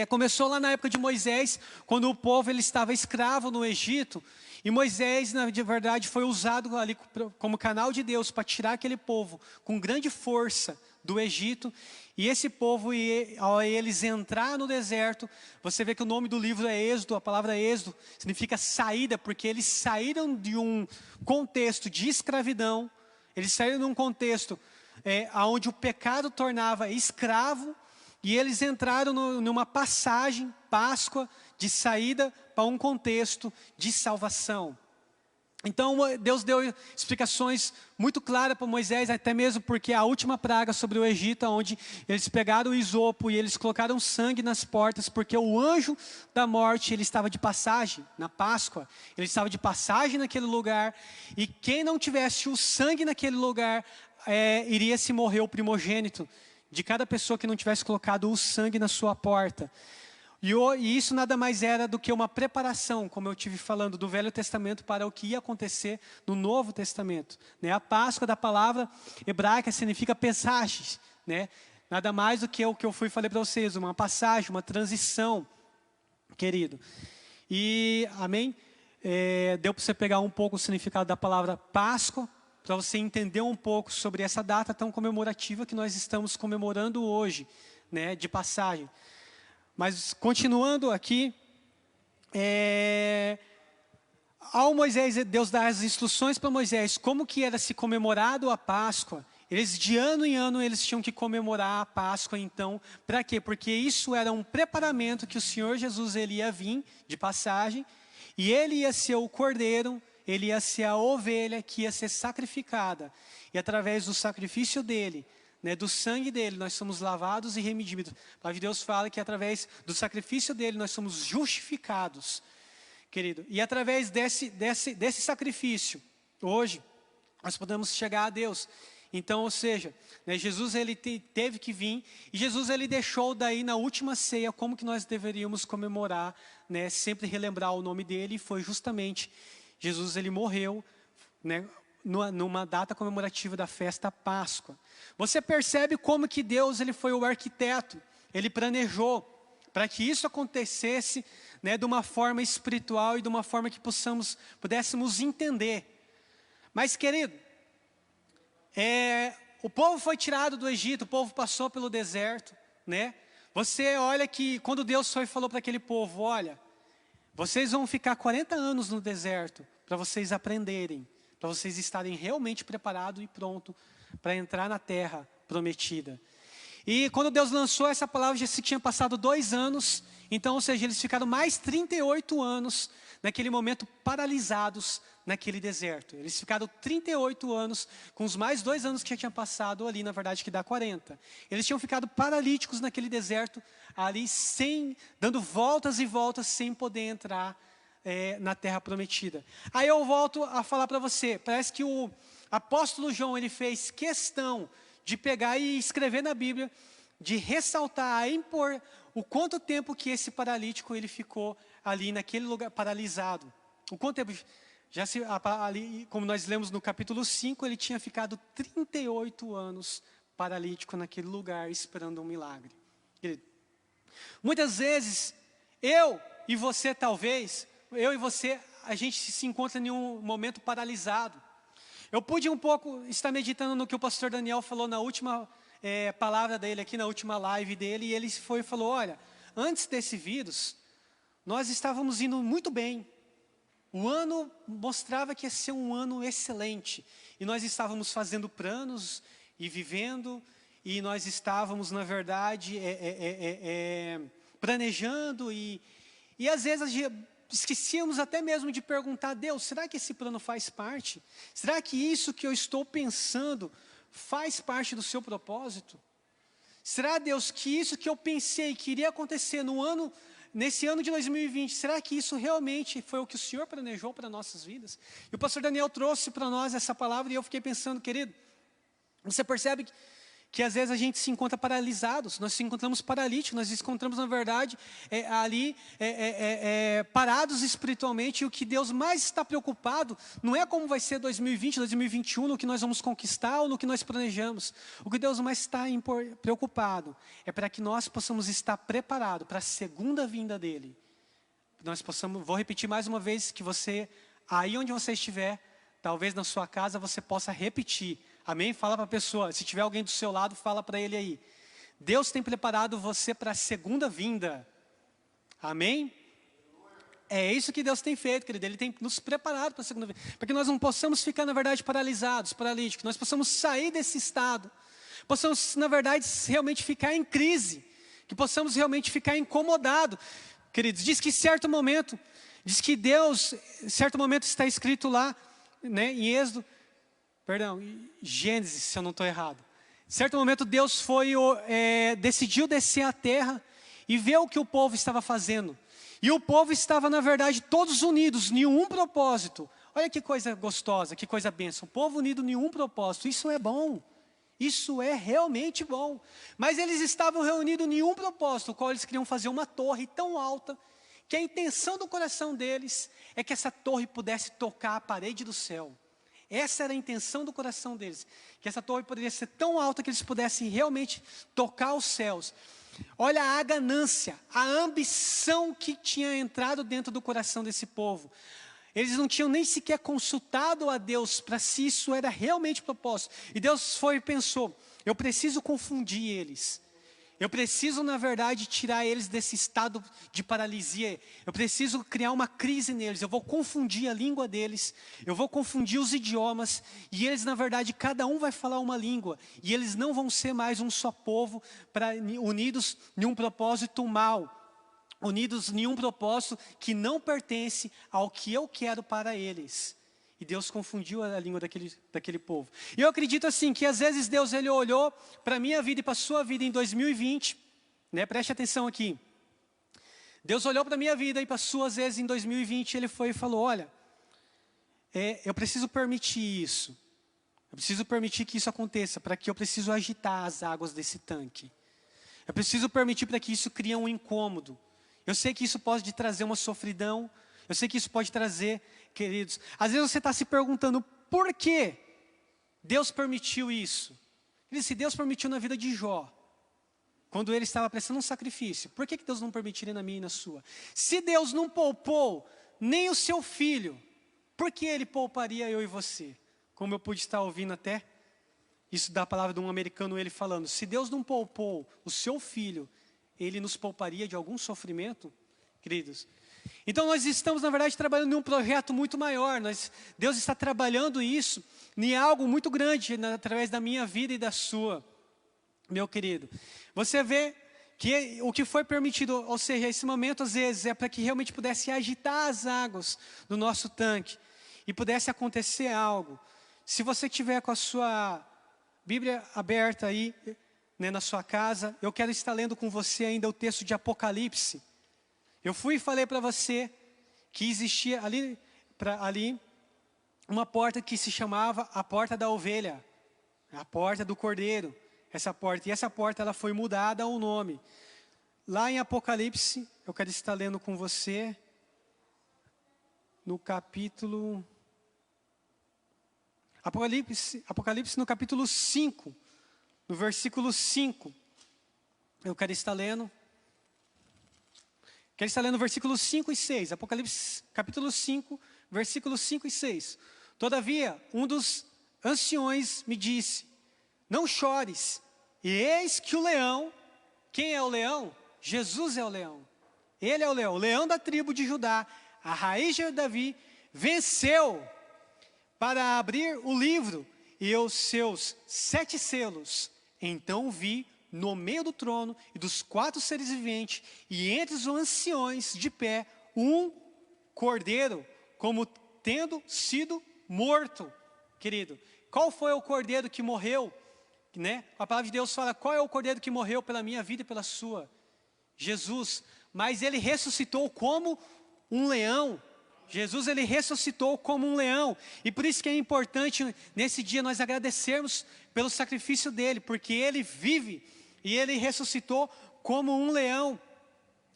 Começou lá na época de Moisés, quando o povo ele estava escravo no Egito. E Moisés, na verdade, foi usado ali como canal de Deus para tirar aquele povo com grande força do Egito. E esse povo, ao eles entrar no deserto, você vê que o nome do livro é Êxodo, a palavra Êxodo significa saída, porque eles saíram de um contexto de escravidão, eles saíram de um contexto onde o pecado tornava escravo, e eles entraram numa passagem, Páscoa, de saída para um contexto de salvação. Então Deus deu explicações muito claras para Moisés, até mesmo porque a última praga sobre o Egito, onde eles pegaram o isopo e eles colocaram sangue nas portas, porque o anjo da morte, ele estava de passagem na Páscoa, ele estava de passagem naquele lugar, e quem não tivesse o sangue naquele lugar, iria se morrer o primogênito de cada pessoa que não tivesse colocado o sangue na sua porta. E isso nada mais era do que uma preparação, como eu estive falando, do Velho Testamento para o que ia acontecer no Novo Testamento, né? A Páscoa da palavra hebraica significa passagens, né? Nada mais do que o que eu falei para vocês, uma passagem, uma transição, querido. E, amém? Deu para você pegar um pouco o significado da palavra Páscoa, para você entender um pouco sobre essa data tão comemorativa que nós estamos comemorando hoje, né, de passagem. Mas continuando aqui, ao Moisés, Deus dá as instruções para Moisés, como que era se comemorado a Páscoa. Eles, de ano em ano, eles tinham que comemorar a Páscoa, então, para quê? Porque isso era um preparamento que o Senhor Jesus, ele ia vir, de passagem, e ele ia ser o cordeiro, ele ia ser a ovelha que ia ser sacrificada. E através do sacrifício dele, né, do sangue dele, nós somos lavados e redimidos. A palavra de Deus fala que através do sacrifício dele, nós somos justificados, querido. E através desse sacrifício, hoje, nós podemos chegar a Deus. Então, ou seja, né, Jesus ele teve que vir, e Jesus ele deixou daí na última ceia como que nós deveríamos comemorar, né, sempre relembrar o nome dele, e foi justamente, Jesus ele morreu, né, numa data comemorativa da festa Páscoa. Você percebe como que Deus ele foi o arquiteto, ele planejou, para que isso acontecesse, né, de uma forma espiritual e de uma forma que pudéssemos entender. Mas, querido, o povo foi tirado do Egito, o povo passou pelo deserto, né? Você olha que quando Deus foi e falou para aquele povo, olha, vocês vão ficar 40 anos no deserto para vocês aprenderem, para vocês estarem realmente preparados e prontos para entrar na terra prometida. E quando Deus lançou essa palavra, já se tinha passado 2 anos, então, ou seja, eles ficaram mais 38 anos naquele momento paralisados naquele deserto. Eles ficaram 38 anos, com os mais 2 anos que já tinham passado ali, na verdade, que dá 40. Eles tinham ficado paralíticos naquele deserto, ali dando voltas e voltas, sem poder entrar na terra prometida. Aí eu volto a falar para você, parece que o apóstolo João, ele fez questão de pegar e escrever na Bíblia, de ressaltar, impor o quanto tempo que esse paralítico ele ficou ali naquele lugar paralisado. O quanto tempo, ali, como nós lemos no capítulo 5, ele tinha ficado 38 anos paralítico naquele lugar, esperando um milagre. Muitas vezes, eu e você a gente se encontra em um momento paralisado. Eu pude um pouco estar meditando no que o pastor Daniel falou na última palavra dele aqui, na última live dele, e ele falou, olha, antes desse vírus, nós estávamos indo muito bem. O ano mostrava que ia ser um ano excelente, e nós estávamos fazendo planos e vivendo, e nós estávamos, na verdade, planejando, e às vezes esquecíamos até mesmo de perguntar a Deus, será que esse plano faz parte? Será que isso que eu estou pensando faz parte do seu propósito? Será, Deus, que isso que eu pensei que iria acontecer nesse ano de 2020, será que isso realmente foi o que o Senhor planejou para nossas vidas? E o pastor Daniel trouxe para nós essa palavra, e eu fiquei pensando, querido, você percebe que às vezes a gente se encontra paralisados, nós se encontramos paralíticos, nós nos encontramos, na verdade, parados espiritualmente, e o que Deus mais está preocupado não é como vai ser 2020, 2021, no que nós vamos conquistar ou no que nós planejamos. O que Deus mais está preocupado é para que nós possamos estar preparados para a segunda vinda dEle. Vou repetir mais uma vez, que você, aí onde você estiver, talvez na sua casa, você possa repetir. Amém? Fala para a pessoa, se tiver alguém do seu lado, fala para ele aí. Deus tem preparado você para a segunda vinda. Amém? É isso que Deus tem feito, querido. Ele tem nos preparado para a segunda vinda. Para que nós não possamos ficar, na verdade, paralisados, paralíticos. Nós possamos sair desse estado. Possamos, na verdade, realmente ficar em crise. Que possamos realmente ficar incomodados. Queridos, diz que certo momento está escrito lá, né, em Gênesis, se eu não estou errado. Em certo momento Deus decidiu descer à terra e ver o que o povo estava fazendo. E o povo estava, na verdade, todos unidos, em um propósito. Olha que coisa gostosa, que coisa bênção. O povo unido em um propósito, isso é bom. Isso é realmente bom. Mas eles estavam reunidos em um propósito, o qual eles queriam fazer uma torre tão alta, que a intenção do coração deles é que essa torre pudesse tocar a parede do céu. Essa era a intenção do coração deles, que essa torre poderia ser tão alta que eles pudessem realmente tocar os céus. Olha a ganância, a ambição que tinha entrado dentro do coração desse povo. Eles não tinham nem sequer consultado a Deus para se isso era realmente propósito. E Deus foi e pensou, eu preciso confundir eles. Eu preciso, na verdade, tirar eles desse estado de paralisia. Eu preciso criar uma crise neles. Eu vou confundir a língua deles. Eu vou confundir os idiomas. E eles, na verdade, cada um vai falar uma língua. E eles não vão ser mais um só povo, unidos em um propósito mau. Unidos em um propósito que não pertence ao que eu quero para eles. E Deus confundiu a língua daquele povo. E eu acredito assim, que às vezes Deus ele olhou para a minha vida e para a sua vida em 2020. Preste atenção aqui. Deus olhou para a minha vida e para a sua, às vezes, em 2020. Ele foi e falou, olha, eu preciso permitir isso. Eu preciso permitir que isso aconteça, para que eu preciso agitar as águas desse tanque. Eu preciso permitir para que isso crie um incômodo. Eu sei que isso pode trazer uma sofridão. Eu sei que isso pode trazer, queridos. Às vezes você está se perguntando, por que Deus permitiu isso? Se Deus permitiu na vida de Jó, quando ele estava prestando um sacrifício, por que Deus não permitiria na minha e na sua? Se Deus não poupou nem o seu filho, por que Ele pouparia eu e você? Como eu pude estar ouvindo até, isso da palavra de um americano, ele falando, se Deus não poupou o seu filho, Ele nos pouparia de algum sofrimento? Queridos, então nós estamos, na verdade, trabalhando em um projeto muito maior. Deus está trabalhando isso em algo muito grande, através da minha vida e da sua, meu querido. Você vê que o que foi permitido, ou seja, esse momento às vezes é para que realmente pudesse agitar as águas do nosso tanque e pudesse acontecer algo. Se você tiver com a sua Bíblia aberta aí, na sua casa, eu quero estar lendo com você ainda o texto de Apocalipse. Eu fui e falei para você que existia ali uma porta que se chamava a porta da ovelha, a porta do cordeiro, essa porta. E essa porta ela foi mudada ao nome. Lá em Apocalipse, eu quero estar lendo com você, no capítulo... Apocalipse no capítulo 5, no versículo 5. Eu quero estar lendo. Quero estar lendo versículos 5 e 6. Apocalipse capítulo 5, versículos 5 e 6. Todavia, um dos anciões me disse, não chores. E eis que o leão, quem é o leão? Jesus é o leão. Ele é o leão da tribo de Judá, a raiz de Davi, venceu para abrir o livro e os seus 7 selos. Então vi no meio do trono e dos 4 seres viventes e entre os anciões de pé um cordeiro, como tendo sido morto. Querido, qual foi o cordeiro que morreu? A palavra de Deus fala, qual é o cordeiro que morreu pela minha vida e pela sua? Jesus, mas ele ressuscitou como um leão. Jesus, ele ressuscitou como um leão. E por isso que é importante, nesse dia, nós agradecermos pelo sacrifício dele, porque ele vive e ele ressuscitou como um leão.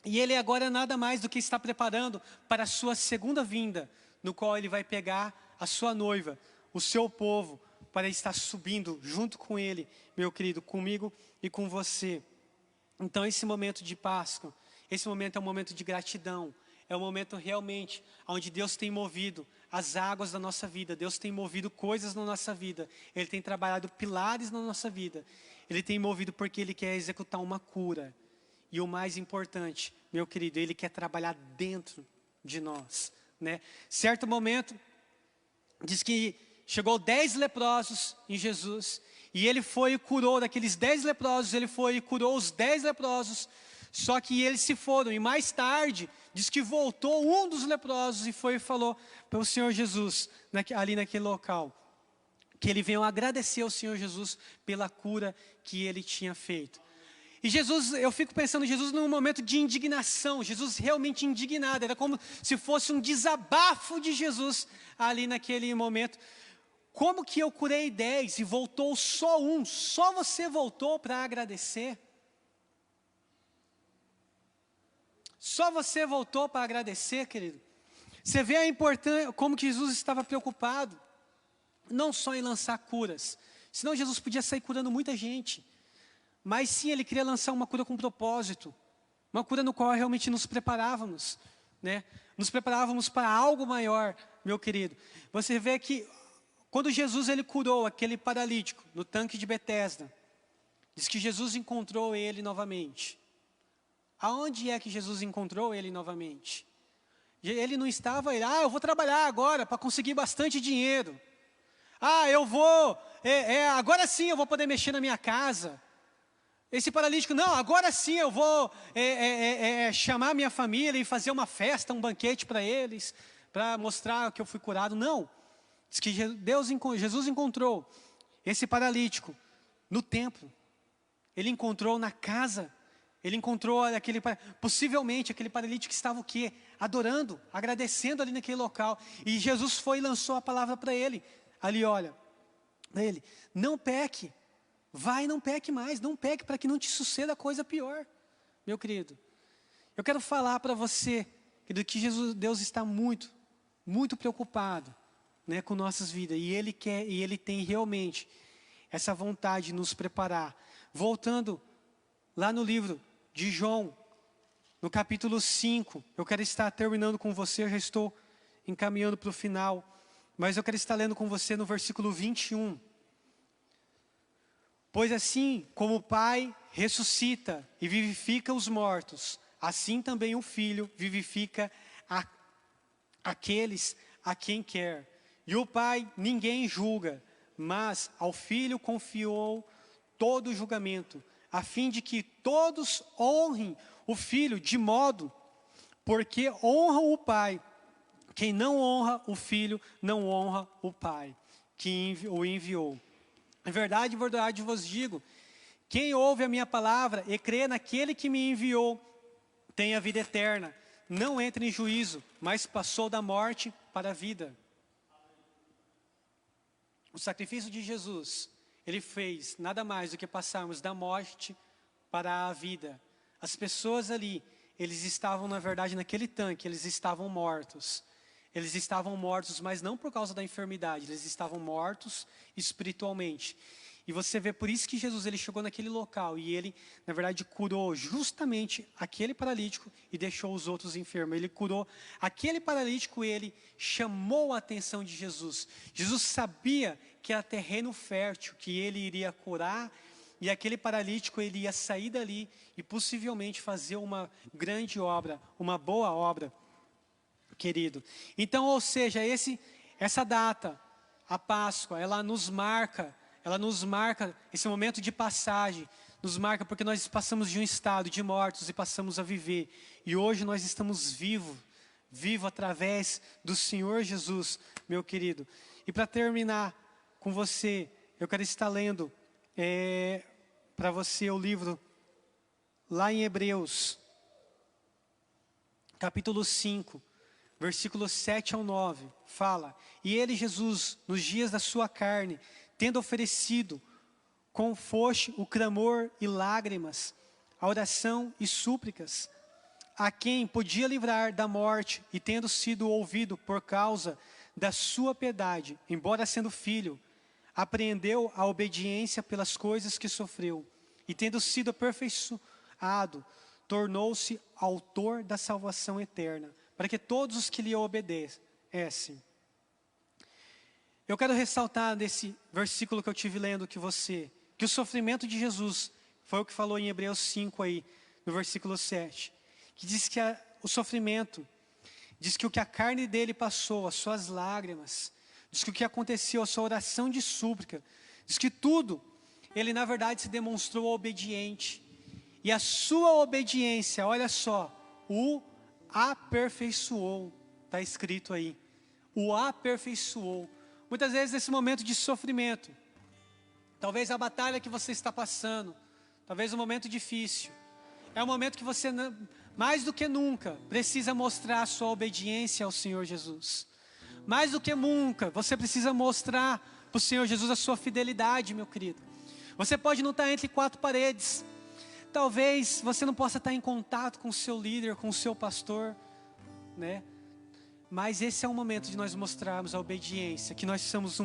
E ele agora nada mais do que está preparando para a sua segunda vinda, no qual ele vai pegar a sua noiva, o seu povo, para estar subindo junto com ele, meu querido, comigo e com você. Então esse momento de Páscoa, esse momento é um momento de gratidão. É um momento realmente onde Deus tem movido as águas da nossa vida. Deus tem movido coisas na nossa vida. Ele tem trabalhado pilares na nossa vida. Ele tem movido porque Ele quer executar uma cura. E o mais importante, meu querido, Ele quer trabalhar dentro de nós. Certo momento, diz que chegou 10 leprosos em Jesus. E Ele foi e curou daqueles 10 leprosos. Ele foi e curou os 10 leprosos. Só que eles se foram. E mais tarde, diz que voltou um dos leprosos e foi e falou para o Senhor Jesus, ali naquele local, que ele veio agradecer ao Senhor Jesus pela cura que ele tinha feito. E Jesus, eu fico pensando, Jesus num momento de indignação, Jesus realmente indignado, era como se fosse um desabafo de Jesus ali naquele momento. Como que eu curei 10 e voltou só um, só você voltou para agradecer? Só você voltou para agradecer, querido? Você vê a importância, como que Jesus estava preocupado, não só em lançar curas, senão Jesus podia sair curando muita gente, mas sim, Ele queria lançar uma cura com propósito, uma cura no qual realmente nos preparávamos, nos preparávamos para algo maior, meu querido. Você vê que quando Jesus ele curou aquele paralítico no tanque de Betesda, diz que Jesus encontrou ele novamente. Aonde é que Jesus encontrou ele novamente? Ele não estava, eu vou trabalhar agora para conseguir bastante dinheiro. Eu vou, agora sim eu vou poder mexer na minha casa. Esse paralítico, não, agora sim eu vou chamar minha família e fazer uma festa, um banquete para eles, para mostrar que eu fui curado. Não, diz que Jesus encontrou esse paralítico no templo. Ele encontrou na casa. Ele encontrou possivelmente aquele paralítico que estava o quê? Adorando, agradecendo ali naquele local. E Jesus foi e lançou a palavra para ele. Ali, olha, para ele, não peque. Vai, não peque mais. Não peque para que não te suceda coisa pior. Meu querido, eu quero falar para você, querido, que Deus está muito, muito preocupado, né, com nossas vidas. E Ele tem realmente essa vontade de nos preparar. Voltando lá no livro de João, no capítulo 5, eu quero estar terminando com você, eu já estou encaminhando para o final, mas eu quero estar lendo com você no versículo 21. Pois assim como o Pai ressuscita e vivifica os mortos, assim também o Filho vivifica aqueles a quem quer. E o Pai ninguém julga, mas ao Filho confiou todo o julgamento, a fim de que todos honrem o Filho, de modo, porque honram o Pai. Quem não honra o Filho, não honra o Pai, que o enviou. Em verdade vos digo, quem ouve a minha palavra e crê naquele que me enviou, tem a vida eterna. Não entra em juízo, mas passou da morte para a vida. O sacrifício de Jesus, Ele fez nada mais do que passarmos da morte para a vida. As pessoas ali, eles estavam na verdade naquele tanque, eles estavam mortos. Eles estavam mortos, mas não por causa da enfermidade, eles estavam mortos espiritualmente. E você vê, por isso que Jesus ele chegou naquele local e ele, na verdade, curou justamente aquele paralítico e deixou os outros enfermos. Ele curou aquele paralítico, ele chamou a atenção de Jesus. Jesus sabia que era terreno fértil, que ele iria curar, e aquele paralítico ele ia sair dali e possivelmente fazer uma grande obra, uma boa obra, querido. Então, ou seja, essa data, a Páscoa, ela nos marca, esse momento de passagem, nos marca porque nós passamos de um estado de mortos e passamos a viver. E hoje nós estamos vivos através do Senhor Jesus, meu querido. E para terminar com você, eu quero estar lendo para você o livro lá em Hebreus, capítulo 5. Versículos 7 ao 9, fala: E ele, Jesus, nos dias da sua carne, tendo oferecido com foste o clamor e lágrimas, a oração e súplicas, a quem podia livrar da morte, e tendo sido ouvido por causa da sua piedade, embora sendo filho, apreendeu a obediência pelas coisas que sofreu, e tendo sido aperfeiçoado, tornou-se autor da salvação eterna, para que todos os que lhe obedecem. Eu quero ressaltar nesse versículo que eu tive lendo que o sofrimento de Jesus, foi o que falou em Hebreus 5 aí, no versículo 7, que diz que o sofrimento, diz que o que a carne dele passou, as suas lágrimas, diz que o que aconteceu, a sua oração de súplica, diz que tudo, ele na verdade se demonstrou obediente, e a sua obediência, olha só, o aperfeiçoou, está escrito aí, o aperfeiçoou. Muitas vezes nesse momento de sofrimento, talvez a batalha que você está passando, talvez um momento difícil, é um momento que você, mais do que nunca, precisa mostrar a sua obediência ao Senhor Jesus. Mais do que nunca, você precisa mostrar para o Senhor Jesus a sua fidelidade, meu querido. Você pode não estar entre quatro paredes, talvez você não possa estar em contato com o seu líder, com o seu pastor, né? Mas esse é o momento de nós mostrarmos a obediência, que nós somos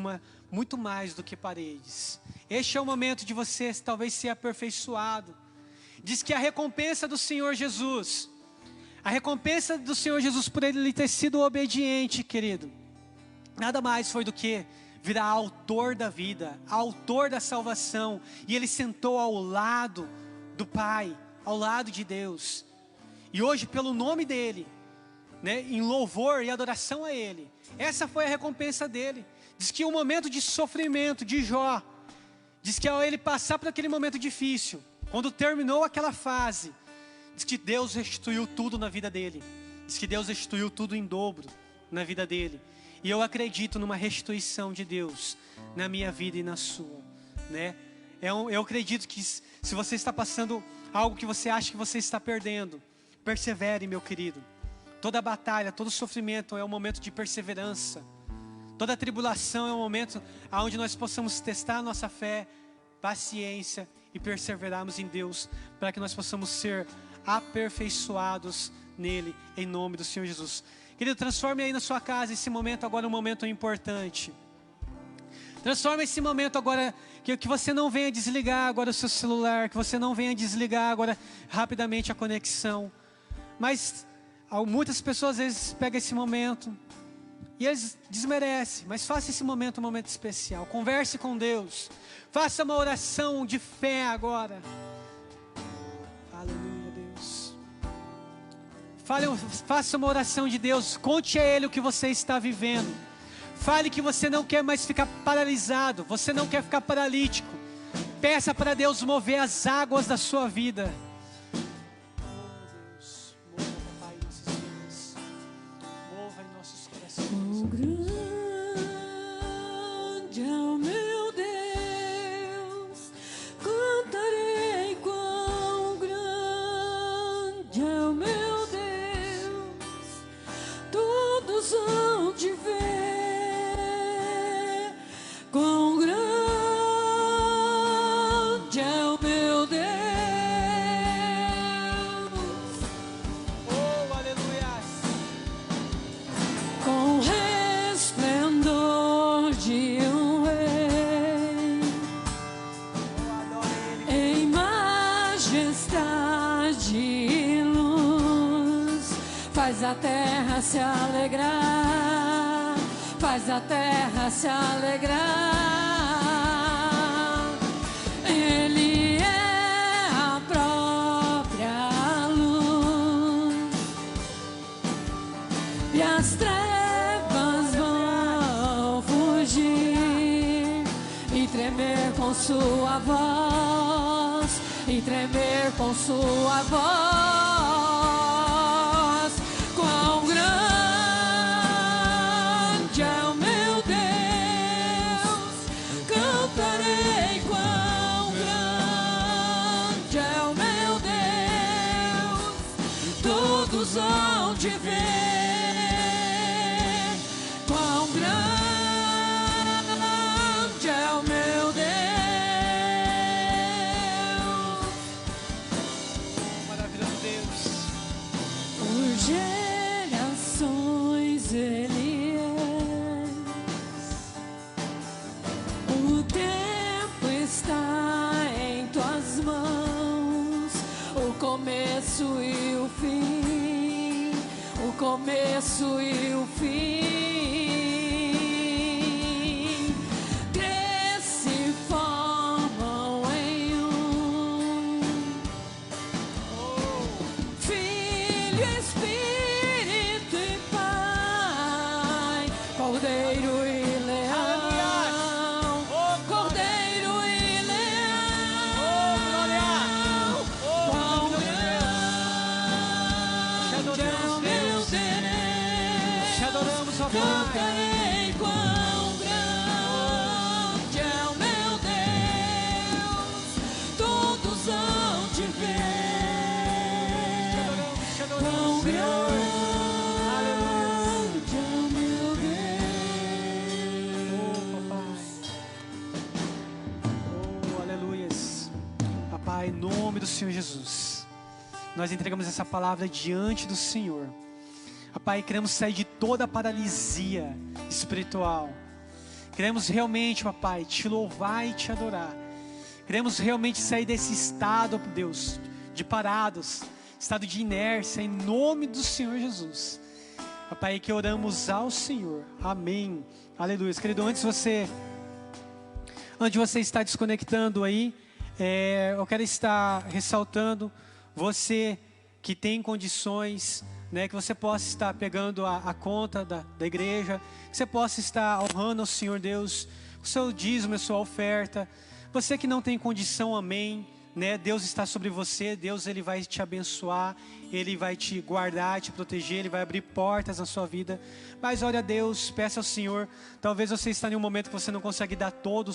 muito mais do que paredes. Este é o momento de você talvez ser aperfeiçoado. Diz que a recompensa do Senhor Jesus, A recompensa do Senhor Jesus por ele ter sido obediente, querido, nada mais foi do que virar autor da vida, autor da salvação. E ele sentou ao lado do Pai, ao lado de Deus. E hoje, pelo nome dele, né, em louvor e adoração a ele, essa foi a recompensa dele. Diz que o momento de sofrimento de Jó, diz que ao ele passar por aquele momento difícil, quando terminou aquela fase, diz que Deus restituiu tudo na vida dele. Diz que Deus restituiu tudo em dobro na vida dele. E eu acredito numa restituição de Deus na minha vida e na sua, né? Eu acredito que se você está passando algo que você acha que você está perdendo, persevere, meu querido. Toda batalha, todo sofrimento é um momento de perseverança. Toda tribulação é um momento onde nós possamos testar a nossa fé, paciência e perseverarmos em Deus, para que nós possamos ser aperfeiçoados nele, em nome do Senhor Jesus. Querido, transforme aí na sua casa esse momento agora um momento importante. Transforme esse momento agora, que você não venha desligar agora o seu celular, que você não venha desligar agora rapidamente a conexão. Mas muitas pessoas às vezes pegam esse momento e eles desmerecem, mas faça esse momento um momento especial. Converse com Deus, faça uma oração de fé agora. Aleluia, Deus. Faça uma oração de Deus, conte a Ele o que você está vivendo. Fale que você não quer mais ficar paralisado, você não quer ficar paralítico. Peça para Deus mover as águas da sua vida. Quão grande é o meu Deus, cantarei quão grande é o meu Deus, todos hão de ver, quão grande é o meu Deus. Oh, aleluia. Com resplendor de um rei, em majestade e luz, faz a terra se alegrar, faz a terra se alegrar. Ele é a própria luz e as trevas vão fugir e tremer com sua voz, e tremer com sua voz. Quão grande é o meu Deus, cantarei quão grande é o meu Deus, todos hão de ver. Quão grande é o meu Deus. Maravilhoso Deus. Por gerações Ele é. O tempo está em tuas mãos, o começo e o fim, o começo e o fim. Cresce, formam em um. Filho, Espírito e Pai, Cordeiro e Leão, Cordeiro e Leão. Quão grande é o meu Deus, Te adoramos, ó Pai. cantarei quão grande é o meu Deus, todos hão de ver. Te Quão adoramos, Senhor. grande é o meu Deus. Oh, aleluias. Papai, em nome do Senhor Jesus, nós entregamos essa palavra diante do Senhor. Pai, queremos sair de toda a paralisia espiritual. Queremos realmente, papai, te louvar e te adorar. Queremos realmente sair desse estado, Deus, de parados, estado de inércia, em nome do Senhor Jesus. Pai, que oramos ao Senhor. Amém. Aleluia. Querido, antes de você estar desconectando aí, eu quero estar ressaltando você que tem condições, né, que você possa estar pegando a conta da igreja, que você possa estar honrando ao Senhor Deus, o seu dízimo, a sua oferta. Você que não tem condição, amém, né, Deus está sobre você, Deus Ele vai te abençoar, Ele vai te guardar, te proteger, Ele vai abrir portas na sua vida. Mas olha a Deus, peça ao Senhor, talvez você está em um momento que você não consegue dar todo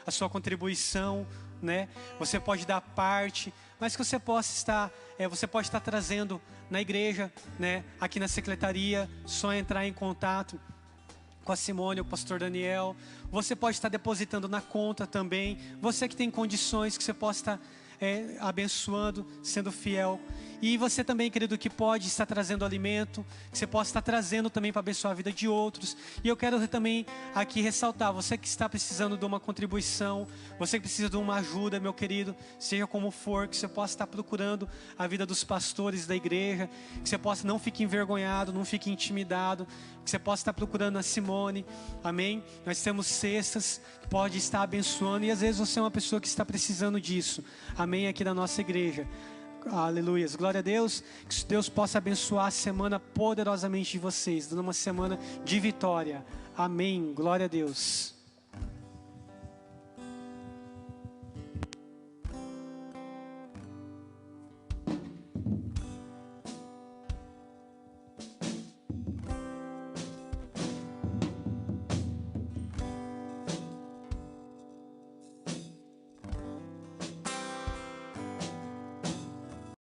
a sua contribuição, né? Você pode dar parte, mas que você possa estar, você pode estar trazendo na igreja, né? Aqui na secretaria, só entrar em contato com a Simone, o pastor Daniel. Você pode estar depositando na conta também. Você que tem condições, que você possa estar abençoando, sendo fiel. E você também, querido, que pode estar trazendo alimento, que você possa estar trazendo também para abençoar a vida de outros. E eu quero também aqui ressaltar, você que está precisando de uma contribuição, você que precisa de uma ajuda, meu querido, seja como for, que você possa estar procurando a vida dos pastores da igreja, que você possa, não fique envergonhado, não fique intimidado, que você possa estar procurando a Simone, amém? Nós temos cestas que pode estar abençoando, e às vezes você é uma pessoa que está precisando disso, amém? Aqui da nossa igreja. Aleluia, glória a Deus, que Deus possa abençoar a semana poderosamente de vocês, dando uma semana de vitória, amém, glória a Deus.